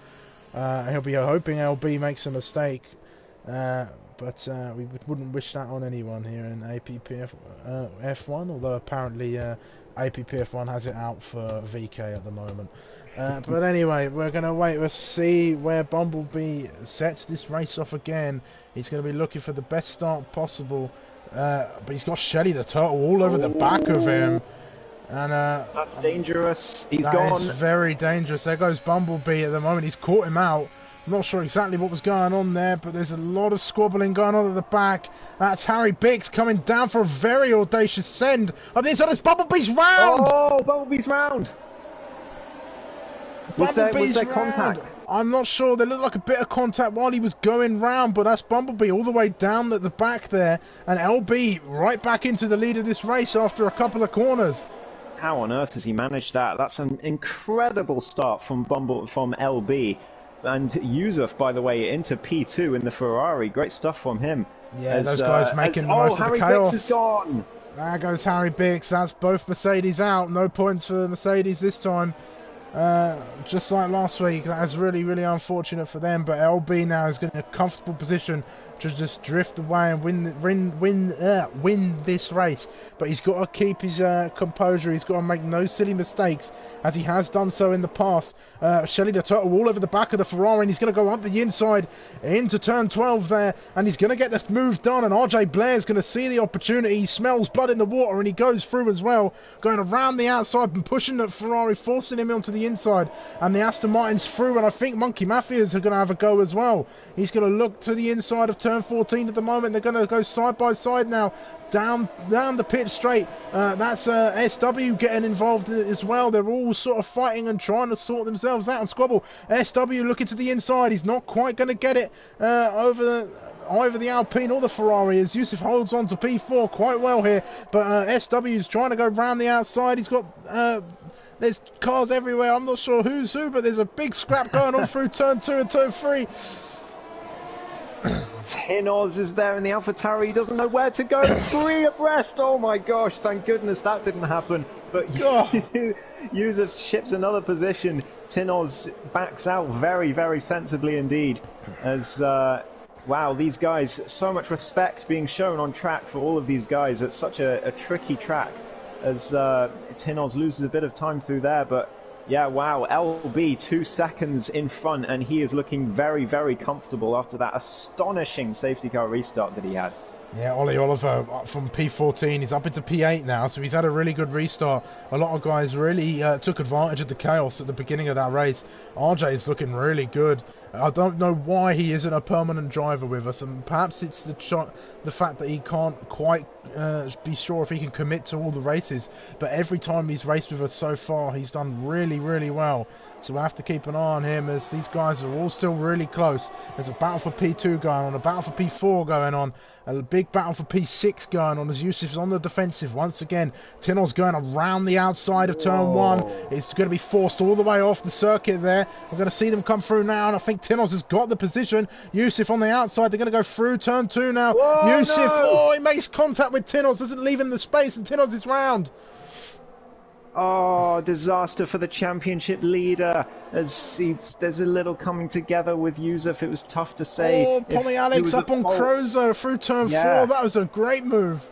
He'll be hoping LB makes a mistake. But we wouldn't wish that on anyone here in APPF1, although apparently APPF1 has it out for VK at the moment. But anyway, we're going to wait. We'll see where Bumblebee sets this race off again. He's going to be looking for the best start possible. But he's got Shelly the Turtle all over the back of him. And that's dangerous. He's gone. That is very dangerous. There goes Bumblebee at the moment. He's caught him out. I'm not sure exactly what was going on there, but there's a lot of squabbling going on at the back. That's Harry Bix coming down for a very audacious send. Oh, this is Bumblebee's round! Oh, Bumblebee's round! Was there contact? I'm not sure. There looked like a bit of contact while he was going round, but that's Bumblebee all the way down at the back there. And LB right back into the lead of this race after a couple of corners. How on earth has he managed that? That's an incredible start from LB. And Yusuf, by the way, into P2 in the Ferrari. Great stuff from him. Yeah, those guys making the most of the chaos. Bix is gone. There goes Harry Bix. That's both Mercedes out. No points for Mercedes this time. Just like last week. That is really, really unfortunate for them. But LB now is in a comfortable position to just drift away and win this race. But he's got to keep his composure. He's got to make no silly mistakes, as he has done so in the past. Shelly the Turtle all over the back of the Ferrari, and he's going to go up the inside into turn 12 there, and he's going to get this move done, and RJ Blair's going to see the opportunity. He smells blood in the water, and he goes through as well, going around the outside and pushing the Ferrari, forcing him onto the inside, and the Aston Martin's through, and I think Monkey Mafias are going to have a go as well. He's going to look to the inside of turn 14 at the moment. They're going to go side by side now, down the pit straight. That's SW getting involved as well. They're all sort of fighting and trying to sort themselves out and squabble. SW looking to the inside. He's not quite going to get it over the Alpine or the Ferrari, as Yusuf holds on to P4 quite well here. But SW is trying to go round the outside. He's got there's cars everywhere. I'm not sure who's who, but there's a big scrap going on through turn 2 and turn 3. Tinoz is there in the AlphaTauri. He doesn't know where to go. 3 abreast. Oh my gosh, thank goodness that didn't happen. but Yusuf ships another position. Tinoz backs out very, very sensibly indeed. As wow, these guys, so much respect being shown on track for all of these guys. It's such a tricky track. As Tinoz loses a bit of time through there, but yeah, wow, LB 2 seconds in front, and he is looking very, very comfortable after that astonishing safety car restart that he had. Yeah, Ollie Oliver from P14, he's up into P8 now, so he's had a really good restart. A lot of guys really took advantage of the chaos at the beginning of that race. RJ is looking really good. I don't know why he isn't a permanent driver with us, and perhaps it's the fact that he can't quite be sure if he can commit to all the races. But every time he's raced with us so far, he's done really, really well. So we'll have to keep an eye on him, as these guys are all still really close. There's a battle for P2 going on, a battle for P4 going on, a big battle for P6 going on as Yusuf's on the defensive once again. Tinoz going around the outside of turn 1. It's going to be forced all the way off the circuit there. We're going to see them come through now, and I think Tinoz has got the position. Yusuf on the outside. They're going to go through turn 2 now. Whoa, Yusuf, no! he makes contact with Tinoz, doesn't leave him the space, and Tinoz is round. Oh, disaster for the championship leader. As there's a little coming together with Yusuf. It was tough to say. Oh, Pommy Alex up on Crozer through turn 4. That was a great move.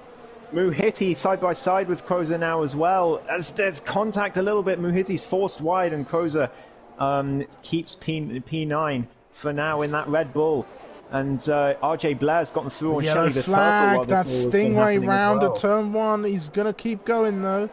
Muhiti side by side with Crozer now as well. As there's contact a little bit, Muhiti's forced wide, and Crozer keeps P9 for now in that Red Bull. And RJ Blair's gotten through on Yellow Shelly the flag, Turtle. that Stingray round at turn 1. He's going to keep going though.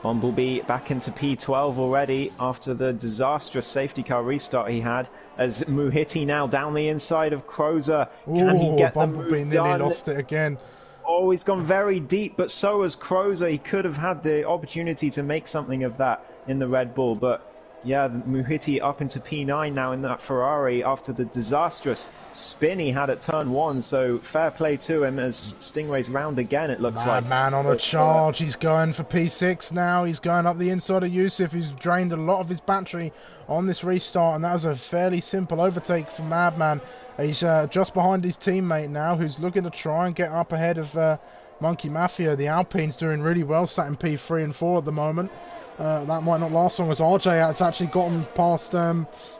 Bumblebee back into P12 already after the disastrous safety car restart he had. As Muhiti now down the inside of Crozer. Can he get Bumblebee nearly lost it again. Oh, he's gone very deep, but so has Crozer. He could have had the opportunity to make something of that in the Red Bull, but yeah, Muhiti up into P9 now in that Ferrari after the disastrous spin he had at turn 1, so fair play to him as Stingray's round again, it looks like. Man on a charge, he's going for P6 now, he's going up the inside of Yusuf, who's drained a lot of his battery on this restart, and that was a fairly simple overtake for Madman. He's just behind his teammate now, who's looking to try and get up ahead of Monkey Mafia. The Alpine's doing really well, sat in P3 and 4 at the moment. That might not last long, as RJ has actually gotten past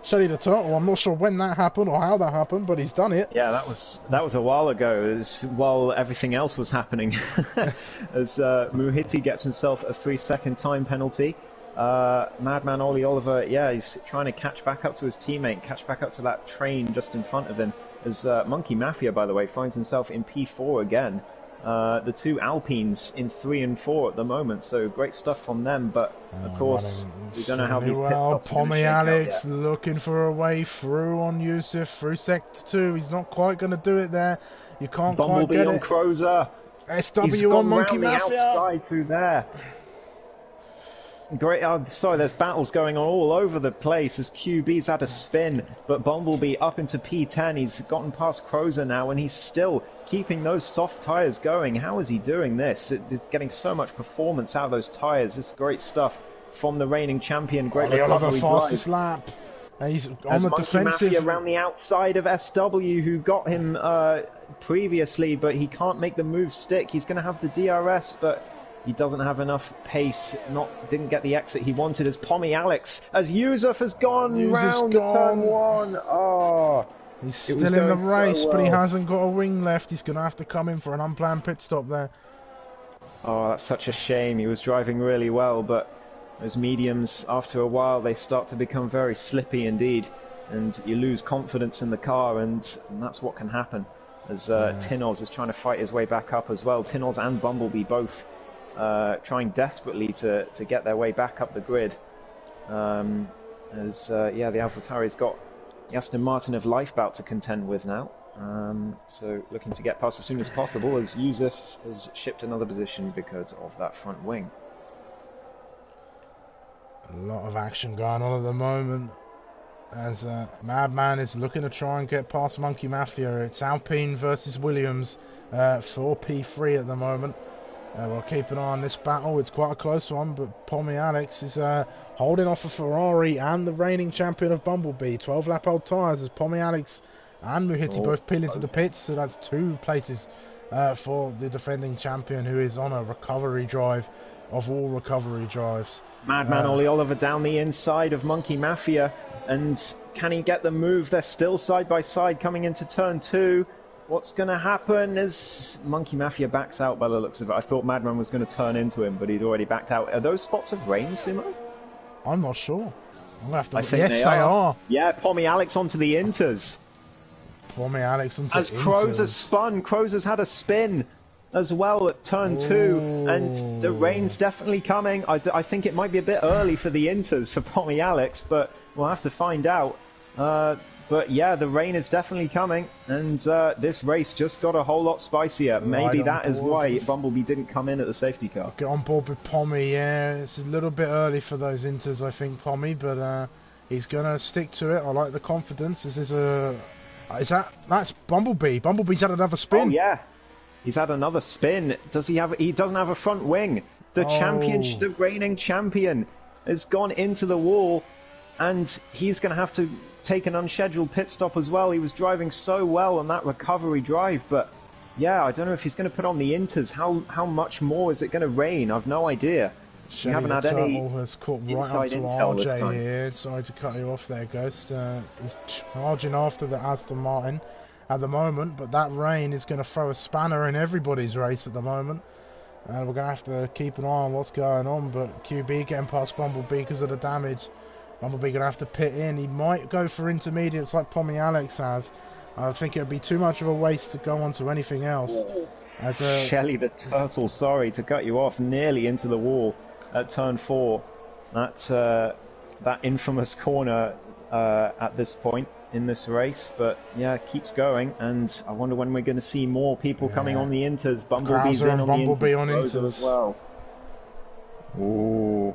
Shelly the Turtle. I'm not sure when that happened or how that happened, but he's done it. Yeah, that was a while ago, while everything else was happening. As Muhiti gets himself a 3-second time penalty. Madman Ollie Oliver, yeah, he's trying to catch back up to his teammate, catch back up to that train just in front of him. As Monkey Mafia, by the way, finds himself in P4 again. The two Alpines in 3 and 4 at the moment, so great stuff from them. But of course, we don't know how these pit stops are going to shake out Alex looking for a way through on Yusuf through sector 2. He's not quite going to do it there. You can't Bumblebee quite get on it. Crozer. SW on Monkey Mafia. The outside through there. Great. Sorry, there's battles going on all over the place as QB's had a spin, but Bumblebee up into P10. He's gotten past Crozer now, and he's still keeping those soft tyres going. How is he doing this? It's getting so much performance out of those tyres. This is great stuff from the reigning champion. Great recovery fastest lap. He's on the defensive. Mafia around the outside of SW, who got him previously, but he can't make the move stick. He's going to have the DRS, but he doesn't have enough pace. Didn't get the exit he wanted. As Pommy Alex, as Yusuf has gone round turn 1. Oh, he's still in the race, but he hasn't got a wing left. He's going to have to come in for an unplanned pit stop there. Oh, that's such a shame. He was driving really well, but those mediums, after a while, they start to become very slippy indeed, and you lose confidence in the car, and that's what can happen. As Tinoz is trying to fight his way back up as well. Tinoz and Bumblebee both trying desperately to get their way back up the grid. The AlphaTauri's got the Aston Martin of Lifebout to contend with now. So looking to get past as soon as possible, as Yusuf has shipped another position because of that front wing. A lot of action going on at the moment, as Madman is looking to try and get past Monkey Mafia. It's Alpine versus Williams for P3 at the moment. We'll keep an eye on this battle. It's quite a close one, but Pommy Alex is holding off a Ferrari and the reigning champion of Bumblebee. 12-lap old tyres as Pommy Alex and Muhiti both peel into the pits, so that's 2 places for the defending champion, who is on a recovery drive of all recovery drives. Madman Ollie Oliver down the inside of Monkey Mafia, and can he get the move? They're still side by side coming into turn 2. What's going to happen as Monkey Mafia backs out by the looks of it? I thought Madman was going to turn into him, but he'd already backed out. Are those spots of rain, Sumo? I'm not sure. I'm gonna have to. I think yes, they are. Yeah, Pommy Alex onto the Inters. Pommy Alex onto as Crows has spun. Crows has had a spin as well at turn 2, and the rain's definitely coming. I think it might be a bit early for the Inters for Pommy Alex, but we'll have to find out. But yeah, the rain is definitely coming, and this race just got a whole lot spicier. Maybe that is why Bumblebee didn't come in at the safety car. Get on board with Pommy, yeah. It's a little bit early for those Inters, I think, Pommy, but he's going to stick to it. I like the confidence. This is that's Bumblebee. Bumblebee's had another spin. Oh, yeah. He's had another spin. He doesn't have a front wing. The champion, the reigning champion, has gone into the wall, and he's going to have to take an unscheduled pit stop as well. He was driving so well on that recovery drive, but yeah, I don't know if he's going to put on the Inters. How much more is it going to rain? I've no idea. We haven't had any has caught right up to RJ here. Sorry to cut you off there, Ghost. He's charging after the Aston Martin at the moment, but that rain is going to throw a spanner in everybody's race at the moment. And we're going to have to keep an eye on what's going on, but QB getting past Bumblebee because of the damage. Bumblebee going to have to pit in. He might go for intermediates like Pommy Alex has. I think it would be too much of a waste to go on to anything else. Shelly the Turtle, sorry to cut you off, nearly into the wall at turn 4. That infamous corner at this point in this race, but yeah, keeps going, and I wonder when we're going to see more people coming on the Inters. Bumblebee's in on Bumblebee the on Inters as well. Ooh.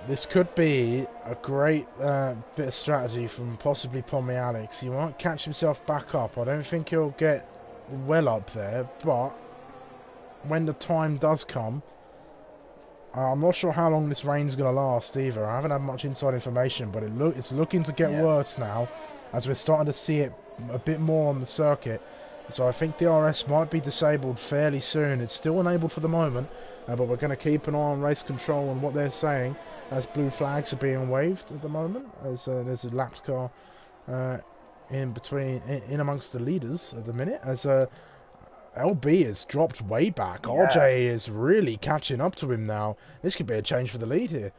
This could be a great bit of strategy from possibly Pommy Alex. He might catch himself back up. I don't think he'll get well up there, but when the time does come, I'm not sure how long this rain's going to last either. I haven't had much inside information, but it's looking to get worse now, as we're starting to see it a bit more on the circuit. So I think DRS might be disabled fairly soon. It's still enabled for the moment, but we're going to keep an eye on race control and what they're saying, as blue flags are being waved at the moment, as there's a lapped car in amongst the leaders at the minute, as LB has dropped way back. RJ is really catching up to him now. This could be a change for the lead here.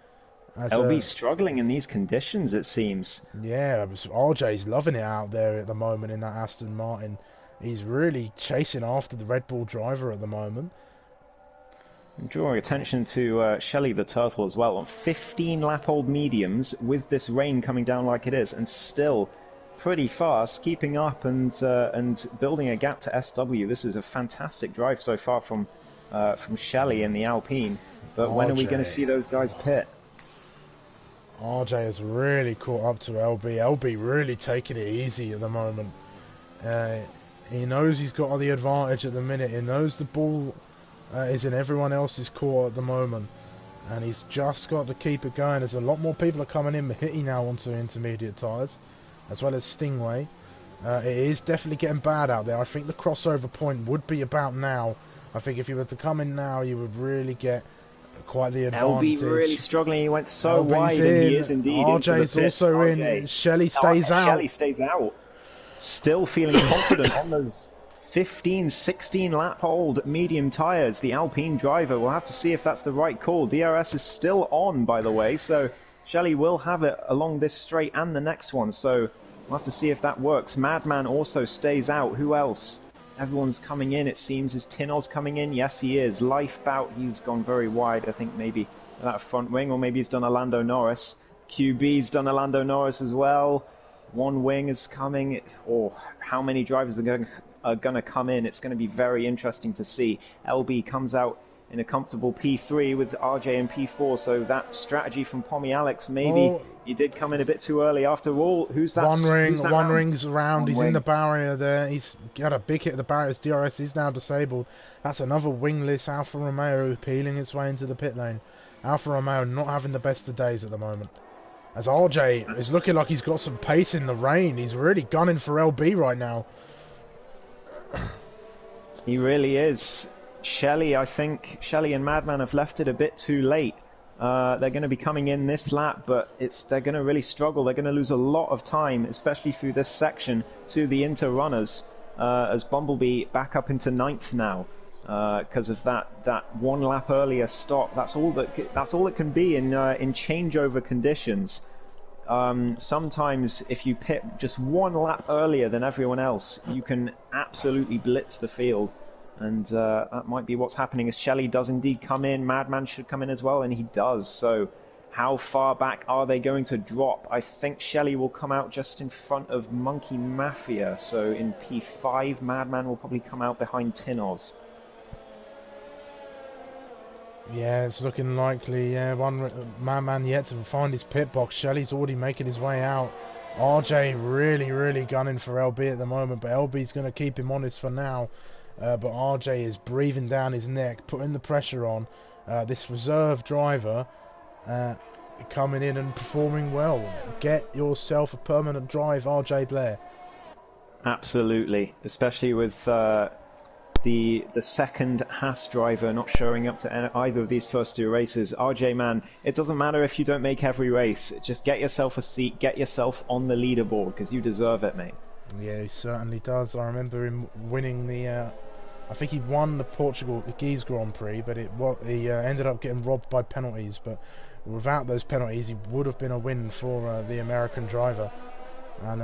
As, LB's struggling in these conditions, it seems. Yeah, RJ's loving it out there at the moment in that Aston Martin. He's really chasing after the Red Bull driver at the moment. I'm drawing attention to Shelly the Turtle as well on 15 lap-old mediums with this rain coming down like it is, and still pretty fast, keeping up and building a gap to SW. This is a fantastic drive so far from Shelly in the Alpine. But when are we going to see those guys pit? RJ has really caught up to LB. LB really taking it easy at the moment. He knows he's got the advantage at the minute. He knows the ball is in everyone else's court at the moment, and he's just got to keep it going. There's a lot more people are coming in, hitting now onto intermediate tyres, as well as Stingray. It is definitely getting bad out there. I think the crossover point would be about now. I think if you were to come in now, you would really get quite the advantage. LB really struggling. He went so wide, and he is indeed. RJ's also in. Shelly stays out. Shelly stays out. Still feeling confident on those 15, 16 lap old medium tyres. The Alpine driver, we'll have to see if that's the right call. DRS is still on, by the way, so Shelly will have it along this straight and the next one, so we'll have to see if that works. Madman also stays out. Who else? Everyone's coming in, it seems. Is Tinoz coming in? Yes, he is. Lifebout, he's gone very wide. I think maybe that front wing, or maybe he's done a Lando Norris. QB's done a Lando Norris as well. One wing is coming. How many drivers are going to come in? It's going to be very interesting to see. LB comes out in a comfortable P3 with RJ in P4, so that strategy from Pommy Alex, maybe he did come in a bit too early after all. Who's that? One ring's around. He's in the barrier there. He's got a big hit at the barriers. DRS is now disabled. That's another wingless Alfa Romeo peeling its way into the pit lane. Alfa Romeo not having the best of days at the moment, as RJ is looking like he's got some pace in the rain. He's really gunning for LB right now. He really is. I think Shelley and Madman have left it a bit too late. They're going to be coming in this lap, but they're going to really struggle. They're going to lose a lot of time, especially through this section, to the Inter runners, as Bumblebee back up into 9th now, because of that 1 lap earlier stop. That's all it can be in changeover conditions. Sometimes if you pit just 1 lap earlier than everyone else, you can absolutely blitz the field. And that might be what's happening as Shelley does indeed come in. Madman should come in as well, and he does. So how far back are they going to drop? I think Shelley will come out just in front of Monkey Mafia. So in P5, Madman will probably come out behind Tinos. Yeah, it's looking likely. Yeah, one Madman yet to find his pit box. Shelley's already making his way out. RJ really gunning for LB at the moment, but LB's going to keep him honest for now. But RJ is breathing down his neck, putting the pressure on. This reserve driver coming in and performing well. Get yourself a permanent drive, RJ Blair. Absolutely, especially with the second Haas driver not showing up to either of these first 2 races. RJ, man, it doesn't matter if you don't make every race. Just get yourself a seat, get yourself on the leaderboard, because you deserve it, mate. Yeah, he certainly does. I remember him winning the... I think he won the Portuguese Grand Prix, but he ended up getting robbed by penalties. But without those penalties, he would have been a win for the American driver. And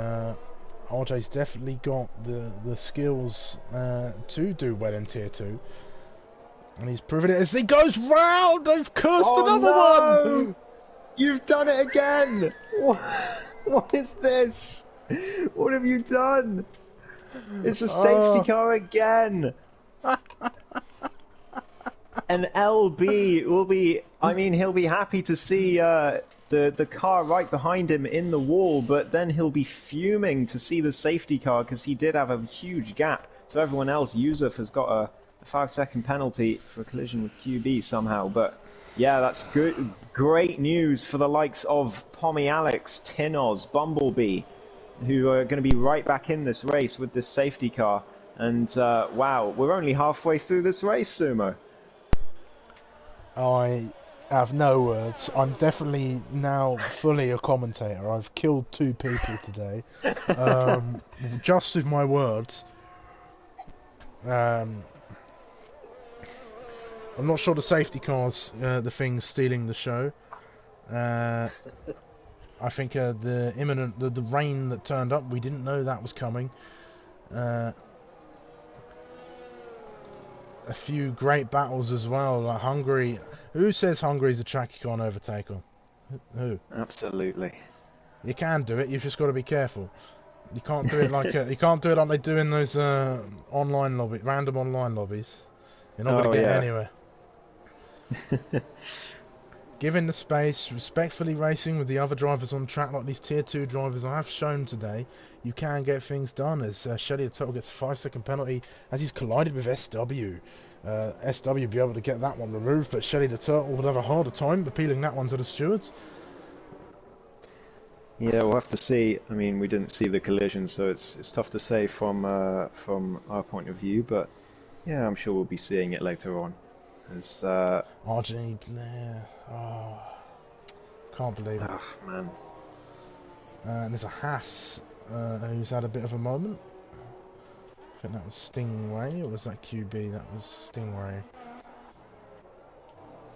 RJ's definitely got the skills to do well in Tier 2. And he's proven it as he goes round. They've cursed another one. You've done it again. What is this? What have you done? It's a safety car again. And LB will be, I mean, he'll be happy to see the car right behind him in the wall, but then he'll be fuming to see the safety car because he did have a huge gap. So everyone else, Yusuf, has got a 5-second penalty for a collision with QB somehow. But yeah, that's good, great news for the likes of Pommy Alex, Tinos, Bumblebee, who are going to be right back in this race with this safety car. And wow, we're only halfway through this race, Sumo. I have no words. I'm definitely now fully a commentator. I've killed 2 people today, just with my words. I'm not sure the safety car's the thing stealing the show. I think the rain that turned up, we didn't know that was coming. A few great battles as well, like Hungary. Who says Hungary's a track you can't overtake on? Who? Absolutely. You can do it. You've just got to be careful. You can't do it like you can't do it like they do in those random online lobbies. You're not going to get anywhere. Given the space, respectfully racing with the other drivers on track, like these Tier 2 drivers I have shown today, you can get things done. As Shelley the Turtle gets a 5-second penalty as he's collided with SW. SW will be able to get that one removed, but Shelley the Turtle would have a harder time appealing that one to the stewards. Yeah, we'll have to see. I mean, we didn't see the collision, so it's tough to say from our point of view. But yeah, I'm sure we'll be seeing it later on. As RJ Blair, can't believe it. Oh man. And there's a Haas who's had a bit of a moment. I think that was Stingray, or was that QB? That was Stingray.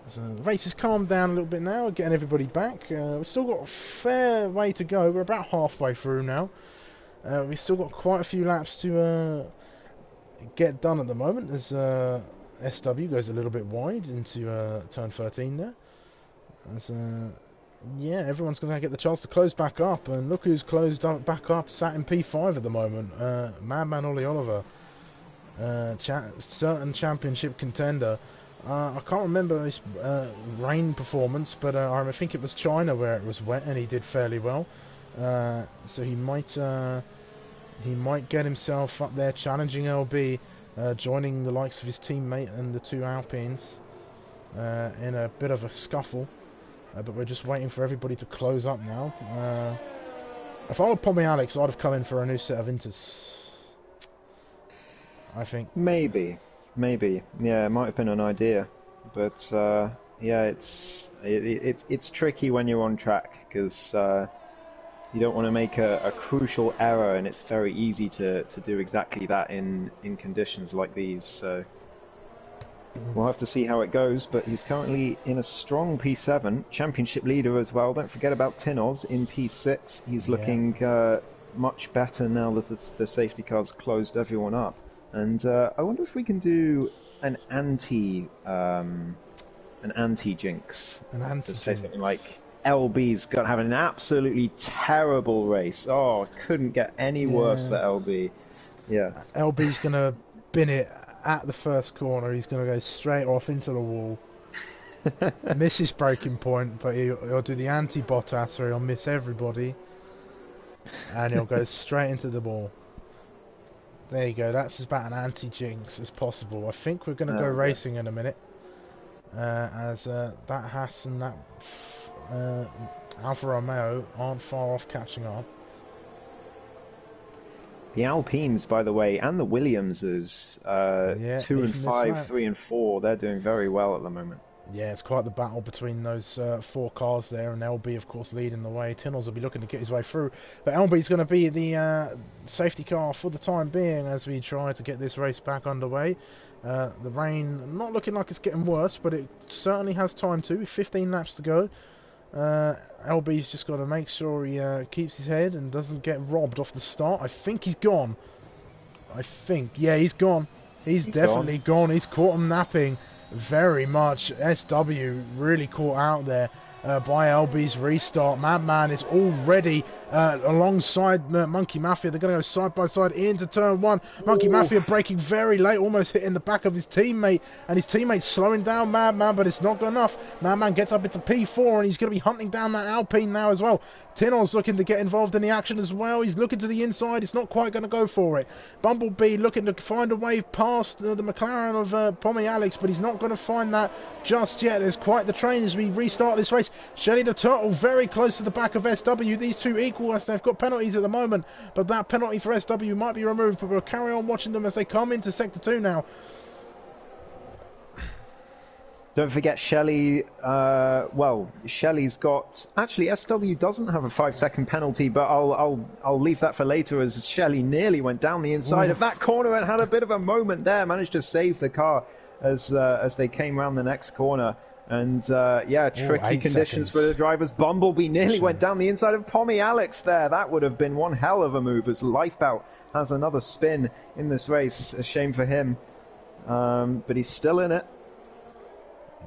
So the race has calmed down a little bit now, getting everybody back. We've still got a fair way to go. We're about halfway through now. We've still got quite a few laps to get done at the moment, as SW goes a little bit wide into turn 13 there. As, yeah, everyone's going to get the chance to close back up, and look who's closed up, back up, sat in P5 at the moment. Madman Ollie Oliver, certain championship contender. I can't remember his rain performance, but I think it was China where it was wet and he did fairly well. So he might get himself up there challenging LB, joining the likes of his teammate and the 2 Alpines in a bit of a scuffle. But we're just waiting for everybody to close up now. If I were Pommy Alex, I'd have come in for a new set of inters. I think. Maybe, yeah, it might have been an idea, but yeah, it's tricky when you're on track because you don't want to make a crucial error, and it's very easy to do exactly that in conditions like these. So we'll have to see how it goes, but he's currently in a strong P7, championship leader as well. Don't forget about Tinoz in P6. He's looking much better now that the safety car's closed everyone up. And I wonder if we can do an anti-jinx. To say something like, LB's got having an absolutely terrible race. Oh, couldn't get any worse for LB. Yeah. LB's going to bin it at the first corner. He's going to go straight off into the wall. Miss his breaking point, but he'll do the anti-Bottas, so he'll miss everybody. And he'll go straight into the wall. There you go. That's about an anti-jinx as possible. I think we're going to go racing in a minute. As that Haas and that Alfa Romeo aren't far off catching on. The Alpines, by the way, and the Williamses, 2 and 5, 3 and 4, they're doing very well at the moment. Yeah, it's quite the battle between those 4 cars there, and LB, of course, leading the way. Tinoz will be looking to get his way through, but LB's going to be the safety car for the time being as we try to get this race back underway. The rain not looking like it's getting worse, but it certainly has time to. 15 laps to go. LB's just got to make sure he keeps his head and doesn't get robbed off the start. I think he's gone. Yeah, he's gone. He's definitely gone. He's caught him napping very much. SW really caught out there by LB's restart. Madman is already alongside Monkey Mafia. They're going to go side by side into turn 1. Monkey Mafia braking very late, almost hitting the back of his teammate, and his teammate's slowing down Madman, but it's not good enough. Madman gets up into P4, and he's going to be hunting down that Alpine now as well. Tinoz looking to get involved in the action as well. He's looking to the inside. It's not quite going to go for it. Bumblebee looking to find a way past the McLaren of Pommy Alex, but he's not going to find that just yet. There's quite the train as we restart this race. Shelly the Turtle very close to the back of SW. These two equal as they've got penalties at the moment, but that penalty for SW might be removed, but we'll carry on watching them as they come into Sector 2 now. Don't forget Shelley, well, Shelley's got... Actually, SW doesn't have a 5-second penalty, but I'll leave that for later, as Shelley nearly went down the inside of that corner and had a bit of a moment there, managed to save the car as they came around the next corner. And, yeah, tricky conditions for the drivers. Bumblebee nearly went down the inside of Pommy Alex there. That would have been one hell of a move, as Lifebout has another spin in this race. A shame for him, but he's still in it.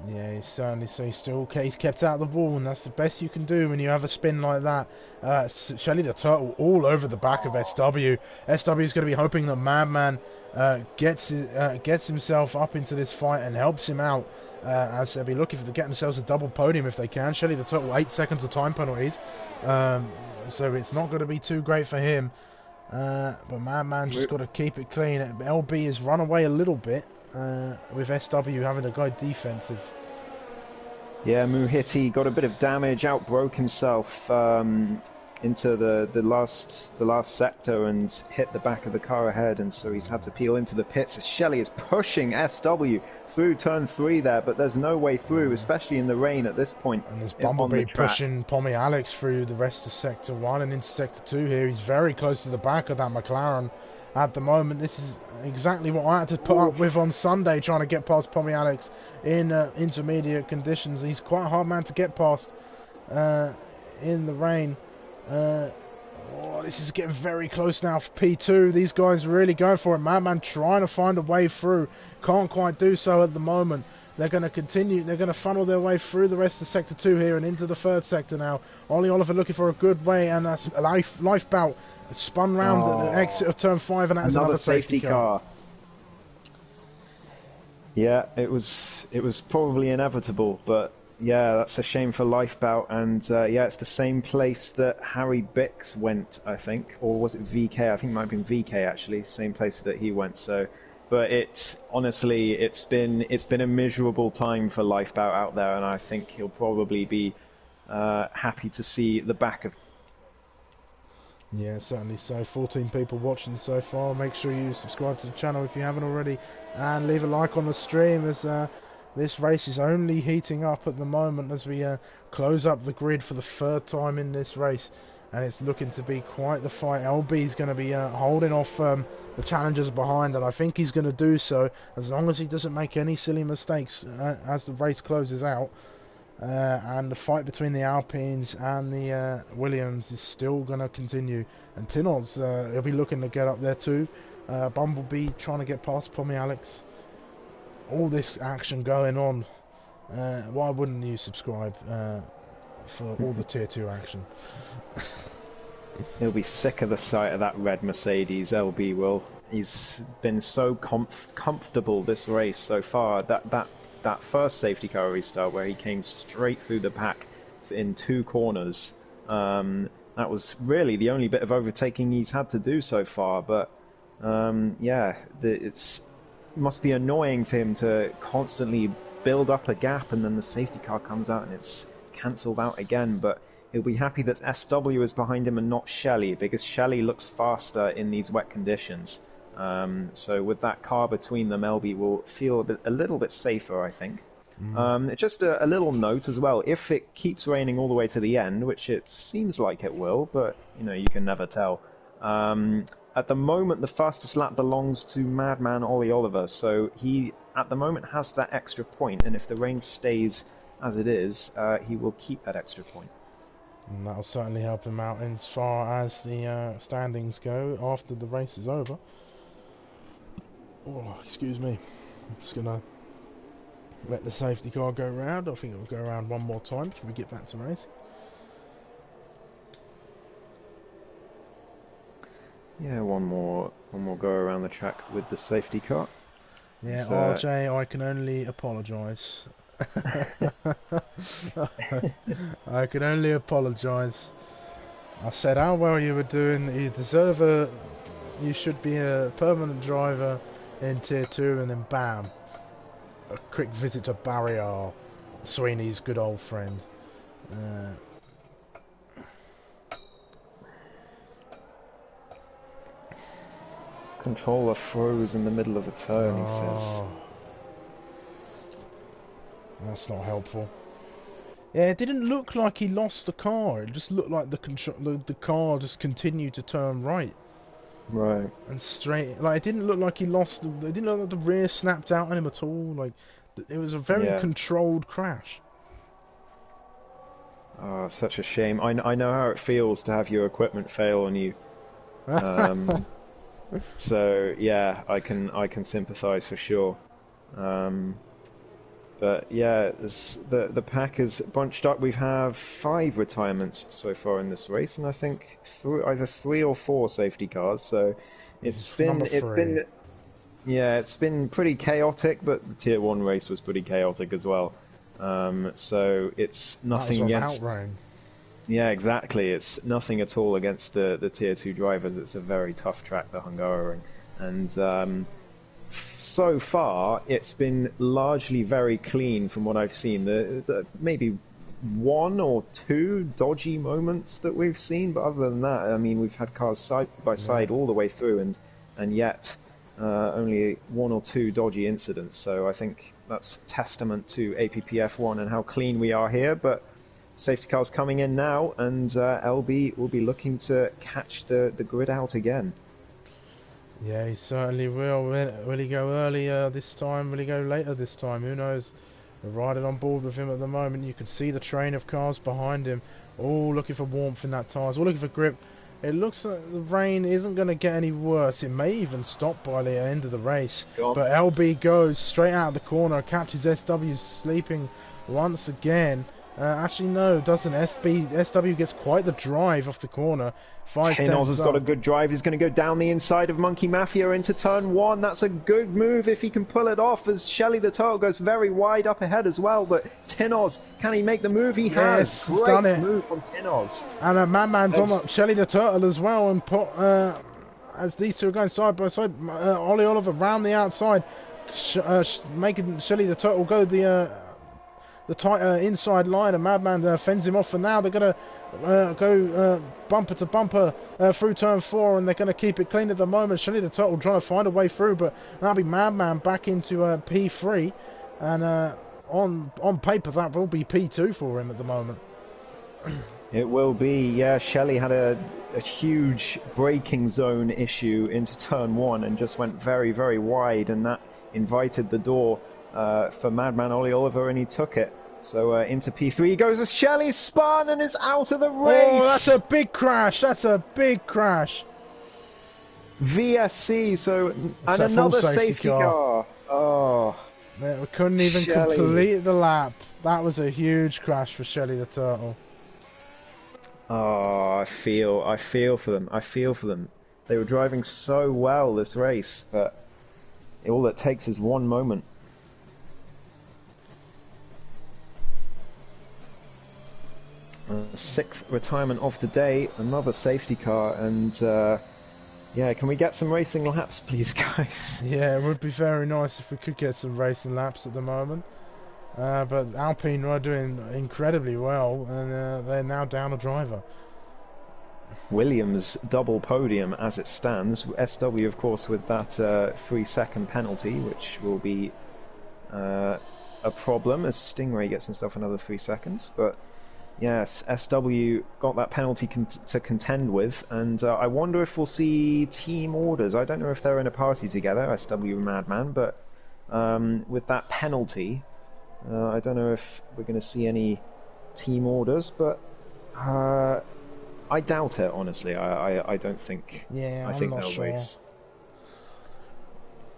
Yeah, he's certainly he's kept out of the wall, and that's the best you can do when you have a spin like that. Shelly the Turtle all over the back of SW. SW is going to be hoping that Madman gets himself up into this fight and helps him out, as they'll be looking to get themselves a double podium if they can. Shelly the Turtle 8 seconds of time penalties, so it's not going to be too great for him. But Madman just got to keep it clean. LB has run away a little bit. With SW having to go defensive. Yeah, Muhiti got a bit of damage, outbroke himself into the last sector and hit the back of the car ahead, and so he's had to peel into the pits. Shelley is pushing SW through turn 3 there, but there's no way through, especially in the rain at this point. And there's Bumblebee pushing Pommy Alex through the rest of Sector 1 and into Sector 2 here. He's very close to the back of that McLaren at the moment. This is exactly what I had to put up with on Sunday, trying to get past Pommy Alex in intermediate conditions. He's quite a hard man to get past in the rain. This is getting very close now for P2. These guys really going for it. Madman trying to find a way through. Can't quite do so at the moment. They're going to continue. They're going to funnel their way through the rest of Sector 2 here and into the 3rd sector now. Ollie Oliver looking for a good way, and that's a Lifebout spun round at the exit of turn 5, and that's another safety car. Yeah, it was probably inevitable, but yeah, that's a shame for Lifebout. And yeah, it's the same place that Harry Bix went, I think, or was it VK? I think it might have been VK actually, same place that he went. So, but honestly, it's been a miserable time for Lifebout out there, and I think he'll probably be happy to see the back of. Yeah, certainly so. 14 people watching so far. Make sure you subscribe to the channel if you haven't already, and leave a like on the stream, as this race is only heating up at the moment as we close up the grid for the third time in this race, and it's looking to be quite the fight. LB is going to be holding off the challengers behind, and I think he's going to do so as long as he doesn't make any silly mistakes as the race closes out. And the fight between the Alpines and the Williams is still going to continue. And Tinoz, he'll be looking to get up there too. Bumblebee trying to get past Pommy Alex. All this action going on. Why wouldn't you subscribe for all the Tier 2 action? He'll be sick of the sight of that red Mercedes, LB will. He's been so comfortable this race so far. That first safety car restart where he came straight through the pack in 2 corners, that was really the only bit of overtaking he's had to do so far. But yeah, it must be annoying for him to constantly build up a gap and then the safety car comes out and it's cancelled out again. But he'll be happy that SW is behind him and not Shelley, because Shelley looks faster in these wet conditions. So with that car between them, LB will feel a little bit safer, I think. Just a little note as well, if it keeps raining all the way to the end, which it seems like it will, but you can never tell. At the moment, the fastest lap belongs to Madman Ollie Oliver, so he at the moment has that extra point, and if the rain stays as it is, he will keep that extra point. And that'll certainly help him out as far as the standings go after the race is over. Oh, excuse me. I'm just gonna let the safety car go round. I think it will go around one more time before we get back to racing. Yeah, one more go around the track with the safety car. Yeah, RJ, I can only apologise. I can only apologise. I said how well you were doing. You should be a permanent driver in Tier 2, and then bam, a quick visit to Barrier, Sweeney's good old friend. Controller froze in the middle of a turn, he says. That's not helpful. Yeah, it didn't look like he lost the car. It just looked like the car just continued to turn right. Right. And straight. Like, it didn't look like he lost. It didn't look like the rear snapped out on him at all. Like, it was a very controlled crash. Oh, such a shame. I know how it feels to have your equipment fail on you. So yeah, I can sympathise for sure. But yeah, the pack is bunched up. We have 5 retirements so far in this race, and I think either 3 or 4 safety cars. So it's been pretty chaotic. But the Tier 1 race was pretty chaotic as well. So it's nothing against. Yeah, exactly. It's nothing at all against the Tier 2 drivers. It's a very tough track, the Hungary, and so far it's been largely very clean from what I've seen. The maybe 1 or 2 dodgy moments that we've seen, but other than that, I mean, we've had cars side by side all the way through, and yet only 1 or 2 dodgy incidents. So I think that's testament to APPF1 and how clean we are here. But safety car's coming in now, and LB will be looking to catch the grid out again. Yeah, he certainly will. Will he go earlier this time? Will he go later this time? Who knows? We're riding on board with him at the moment. You can see the train of cars behind him, all looking for warmth in that tyres, all looking for grip. It looks like the rain isn't going to get any worse. It may even stop by the end of the race. But LB goes straight out of the corner, catches SW sleeping once again. Actually, no, doesn't. SW gets quite the drive off the corner. Tinoz has got a good drive. He's going to go down the inside of Monkey Mafia into turn 1. That's a good move if he can pull it off, as Shelley the Turtle goes very wide up ahead as well. But Tinoz, can he make the move? He has. He's done it. Move from Tinoz. And Man's on Shelley the Turtle as well. And as these two are going side by side, Ollie Oliver round the outside, making Shelley the Turtle go the the tight inside line, and Madman fends him off. For now, they're going to go bumper to bumper through turn 4, and they're going to keep it clean at the moment. Shelly the Turtle trying to find a way through, but that'll be Madman back into P3, and on paper that will be P2 for him at the moment. It will be, yeah. Shelley had a huge braking zone issue into turn 1 and just went very, very wide, and that invited the door for Madman Ollie Oliver, and he took it. So into P3 he goes as Shelley spun and is out of the race. Oh, that's a big crash. That's a big crash. VSC, so and a another full safety car. Oh, we couldn't even Shelley. complete the lap. That was a huge crash for Shelley the Turtle. Oh, I feel for them. I feel for them. They were driving so well this race, but all it takes is one moment. Sixth retirement of the day, another safety car, and yeah, can we get some racing laps, please, guys? Yeah, it would be very nice if we could get some racing laps at the moment. But Alpine are doing incredibly well, and they're now down a driver. Williams double podium as it stands. SW, of course, with that 3-second penalty, which will be a problem as Stingray gets himself another 3 seconds. But yes, SW got that penalty to contend with, and I wonder if we'll see team orders. I don't know if they're in a party together, SW and Madman, but with that penalty, I don't know if we're going to see any team orders, but I doubt it, honestly. I don't think. Yeah, I think I'm not they'll sure. race.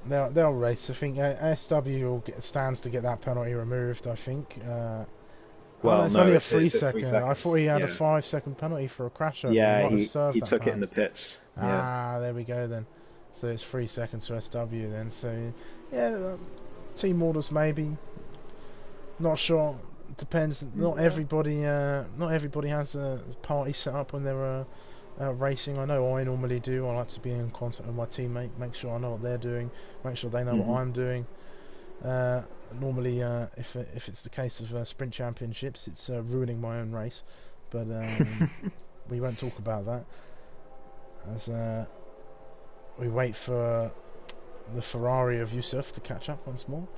They'll race. I think SW stands to get that penalty removed. I think. Well, it's no, only a it's 3 3 second. seconds. I thought he had Yeah. a 5-second penalty for a crash. Yeah, he that took it in the perhaps. pits. Ah, there we go then. So it's 3 seconds for SW then. So yeah, team orders maybe. Not sure. Depends. Not everybody has a party set up when they're racing. I know I normally do. I like to be in contact with my teammate, make sure I know what they're doing, make sure they know what I'm doing. Normally, if it's the case of sprint championships, it's ruining my own race. But we won't talk about that. As we wait for the Ferrari of Yusuf to catch up once more.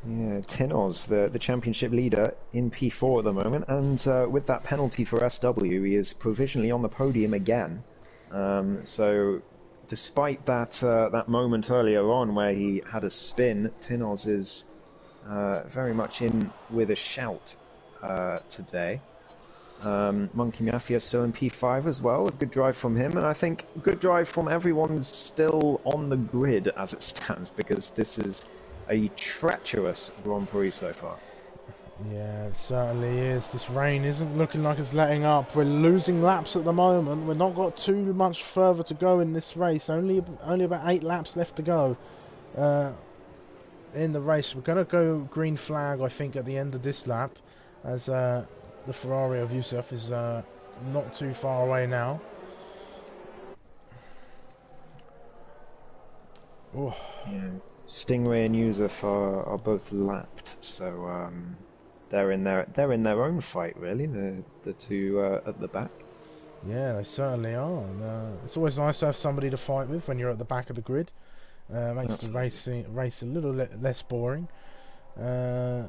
Yeah, Tinoz, the championship leader in P4 at the moment, and with that penalty for SW, he is provisionally on the podium again. So, despite that moment earlier on where he had a spin, Tinoz is very much in with a shout today. Monkey Mafia still in P5 as well. A good drive from him, and I think a good drive from everyone still on the grid as it stands, because this is a treacherous Grand Prix so far. Yeah, it certainly is. This rain isn't looking like it's letting up. We're losing laps at the moment. We've not got too much further to go in this race. Only about 8 laps left to go in the race. We're going to go green flag, I think, at the end of this lap, as the Ferrari of Yusuf is not too far away now. Oh. Yeah. Stingray and Yusuf are both lapped, so they're in their own fight, really. The two at the back. Yeah, they certainly are. And, it's always nice to have somebody to fight with when you're at the back of the grid. Makes the race a little less boring. Yeah,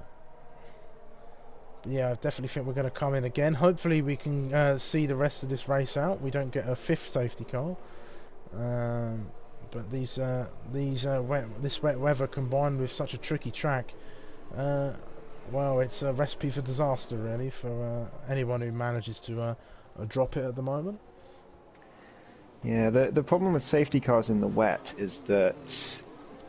I definitely think we're going to come in again. Hopefully, we can see the rest of this race out. We don't get a 5th safety car. But this wet weather combined with such a tricky track, well, it's a recipe for disaster, really, for anyone who manages to drop it at the moment. Yeah, the problem with safety cars in the wet is that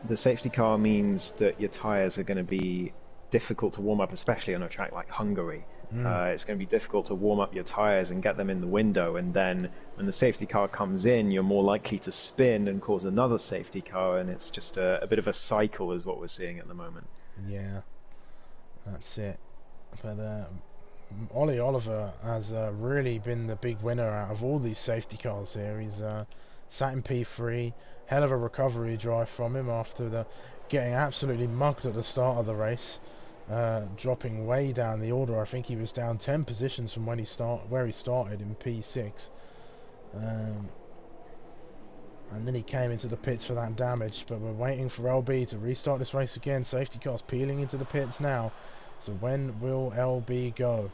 the safety car means that your tyres are going to be difficult to warm up, especially on a track like Hungary. It's going to be difficult to warm up your tyres and get them in the window, and then when the safety car comes in, you're more likely to spin and cause another safety car, and it's just a bit of a cycle is what we're seeing at the moment. Yeah, that's it. But Ollie Oliver has really been the big winner out of all these safety cars here. He's sat in P3, hell of a recovery drive from him after getting absolutely mugged at the start of the race, dropping way down the order. I think he was down 10 positions from where he started in P6. And then he came into the pits for that damage, but we're waiting for LB to restart this race again. Safety cars peeling into the pits now. So when will LB go?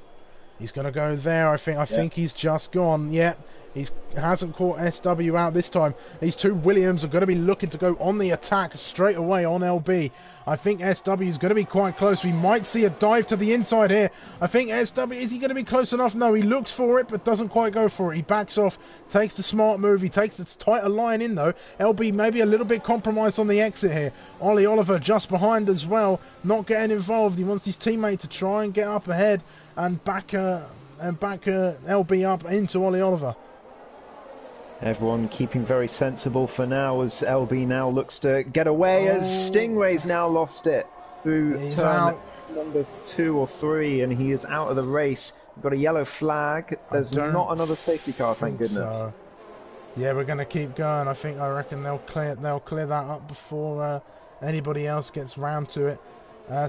He's going to go there, I think. I think he's just gone. Yeah, he hasn't caught SW out this time. These two Williams are going to be looking to go on the attack straight away on LB. I think SW is going to be quite close. We might see a dive to the inside here. I think SW, is he going to be close enough? No, he looks for it, but doesn't quite go for it. He backs off, takes the smart move. He takes the tighter line in, though. LB maybe a little bit compromised on the exit here. Ollie Oliver just behind as well, not getting involved. He wants his teammate to try and get up ahead and back LB up into Ollie Oliver. Everyone keeping very sensible for now as LB now looks to get away as Stingray's now lost it through turn number 2 or 3 and he is out of the race. We've got a yellow flag. There's not another safety car, thank goodness. So. Yeah, we're going to keep going. I reckon they'll clear that up before anybody else gets round to it.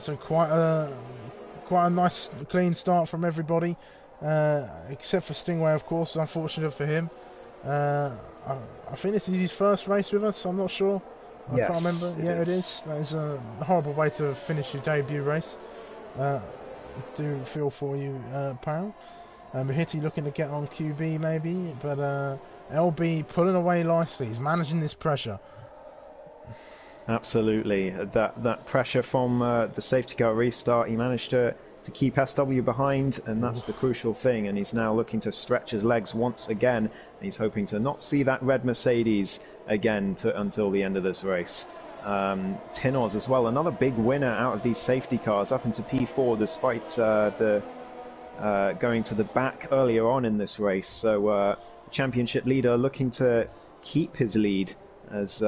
So quite a nice clean start from everybody, except for Stingray, of course. Unfortunate for him. I think this is his first race with us. I'm not sure. I can't remember. Yeah, it is. That is a horrible way to finish your debut race. Do feel for you, pal. Mahiti looking to get on QB maybe, but LB pulling away nicely. He's managing this pressure. Absolutely, that pressure from the safety car restart. He managed to keep SW behind, and that's the crucial thing. And he's now looking to stretch his legs once again. He's hoping to not see that red Mercedes again until the end of this race. Tinoz as well, another big winner out of these safety cars, up into P4 despite the going to the back earlier on in this race. So championship leader looking to keep his lead as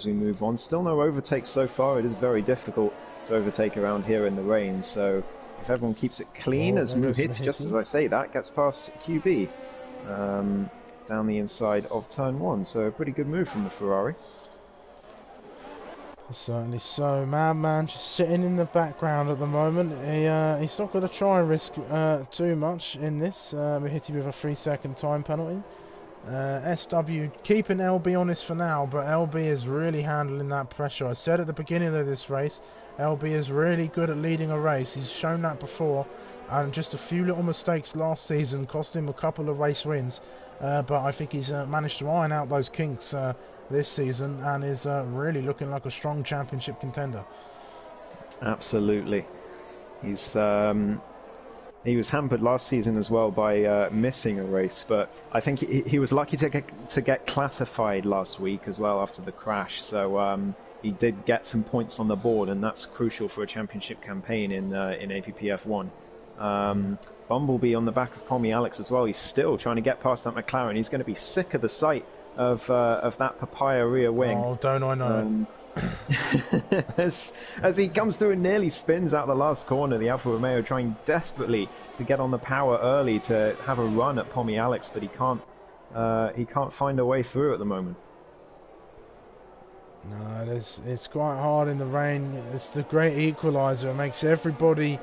we move on. Still no overtakes so far. It is very difficult to overtake around here in the rain. So if everyone keeps it clean, as Muhit, just as I say that, gets past QB down the inside of turn 1. So a pretty good move from the Ferrari. Certainly so. Madman just sitting in the background at the moment. He's not going to try and risk too much in this. We hit him with a 3-second time penalty. SW keeping LB on this for now, but LB is really handling that pressure. I said at the beginning of this race, LB is really good at leading a race. He's shown that before, and just a few little mistakes last season cost him a couple of race wins. But I think he's managed to iron out those kinks this season and is really looking like a strong championship contender. Absolutely. He was hampered last season as well by missing a race, but I think he was lucky to get classified last week as well after the crash. So he did get some points on the board, and that's crucial for a championship campaign in APPF1. Bumblebee on the back of Pommy Alex as well. He's still trying to get past that McLaren. He's going to be sick of the sight of that papaya rear wing. Oh, don't I know. As he comes through and nearly spins out the last corner, the Alfa Romeo trying desperately to get on the power early to have a run at Pommy Alex, but he can't find a way through at the moment. No, it's quite hard in the rain. It's the great equaliser. It makes everybody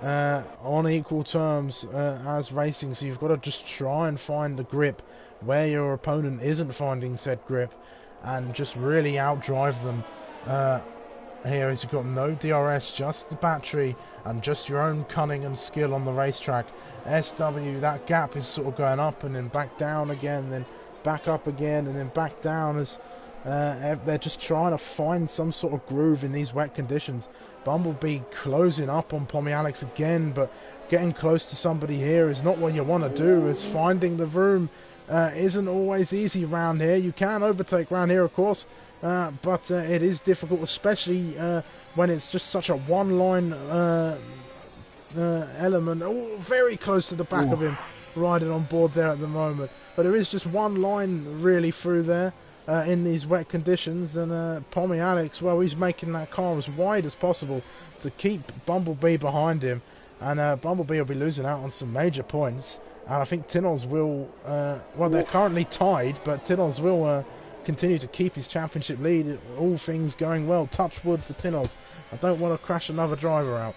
on equal terms as racing, so you've got to just try and find the grip where your opponent isn't finding said grip and just really outdrive them. Here is you've got no DRS, just the battery and just your own cunning and skill on the racetrack. SW, that gap is sort of going up and then back down again, then back up again and then back down as they're just trying to find some sort of groove in these wet conditions. Bumblebee closing up on Pommy Alex again, but getting close to somebody here is not what you want to do, as finding the room isn't always easy around here. You can overtake around here, of course, but it is difficult, especially when it's just such a one-line element. Oh, very close to the back of him, riding on board there at the moment. But there is just one line really through there in these wet conditions, and Pommy Alex, well, he's making that car as wide as possible to keep Bumblebee behind him, and Bumblebee will be losing out on some major points. And I think Tinoz will, well, they're currently tied, but Tinoz will continue to keep his championship lead. All things going well. Touch wood for Tinos. I don't want to crash another driver out.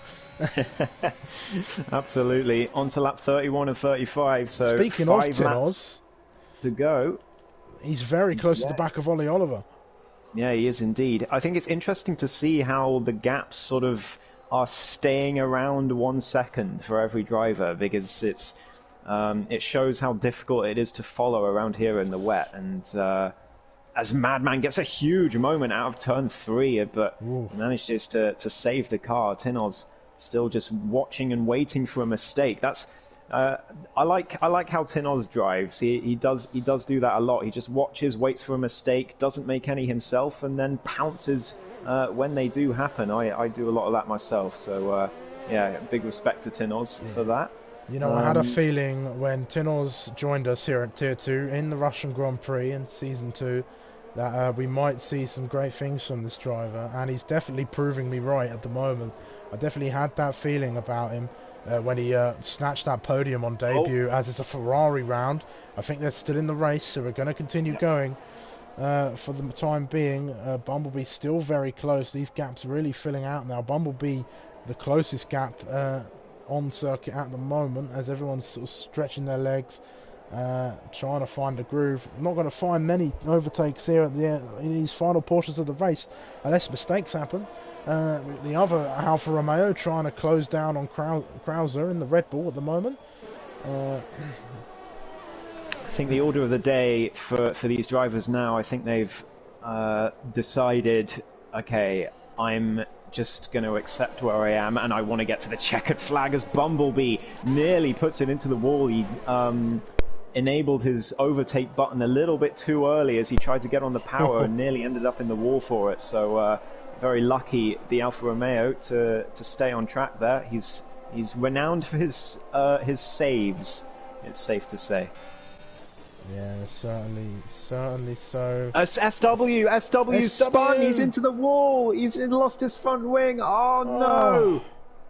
Absolutely. On to lap 31 and 35. So speaking of 5 laps to go. He's very close to the back of Ollie Oliver. Yeah, he is indeed. I think it's interesting to see how the gaps sort of are staying around 1 second for every driver, because it shows how difficult it is to follow around here in the wet. And as Madman gets a huge moment out of turn 3, but manages to save the car. Tinos still just watching and waiting for a mistake. That's I like how Tinos drives. He does do that a lot. He just watches, waits for a mistake, doesn't make any himself, and then pounces when they do happen. I do a lot of that myself. So yeah, big respect to Tinos for that. You know, I had a feeling when Tinos joined us here at Tier 2 in the Russian Grand Prix in Season 2 that we might see some great things from this driver, and he's definitely proving me right at the moment. I definitely had that feeling about him when he snatched that podium on debut, as it's a Ferrari round. I think they're still in the race, so we're going to continue going for the time being. Bumblebee still very close. These gaps really filling out now. Bumblebee, the closest gap on circuit at the moment, as everyone's sort of stretching their legs, trying to find a groove. Not going to find many overtakes here at in these final portions of the race, unless mistakes happen. The other Alfa Romeo trying to close down on Krauser in the Red Bull at the moment. I think the order of the day for these drivers now, I think they've decided, okay, I'm just going to accept where I am, and I want to get to the checkered flag, as Bumblebee nearly puts it into the wall. He enabled his overtake button a little bit too early as he tried to get on the power and nearly ended up in the wall for it. So very lucky, the Alfa Romeo, to stay on track there. He's renowned for his saves, it's safe to say. Yeah, certainly so. SW spun, he's into the wall, he's lost his front wing. Oh no!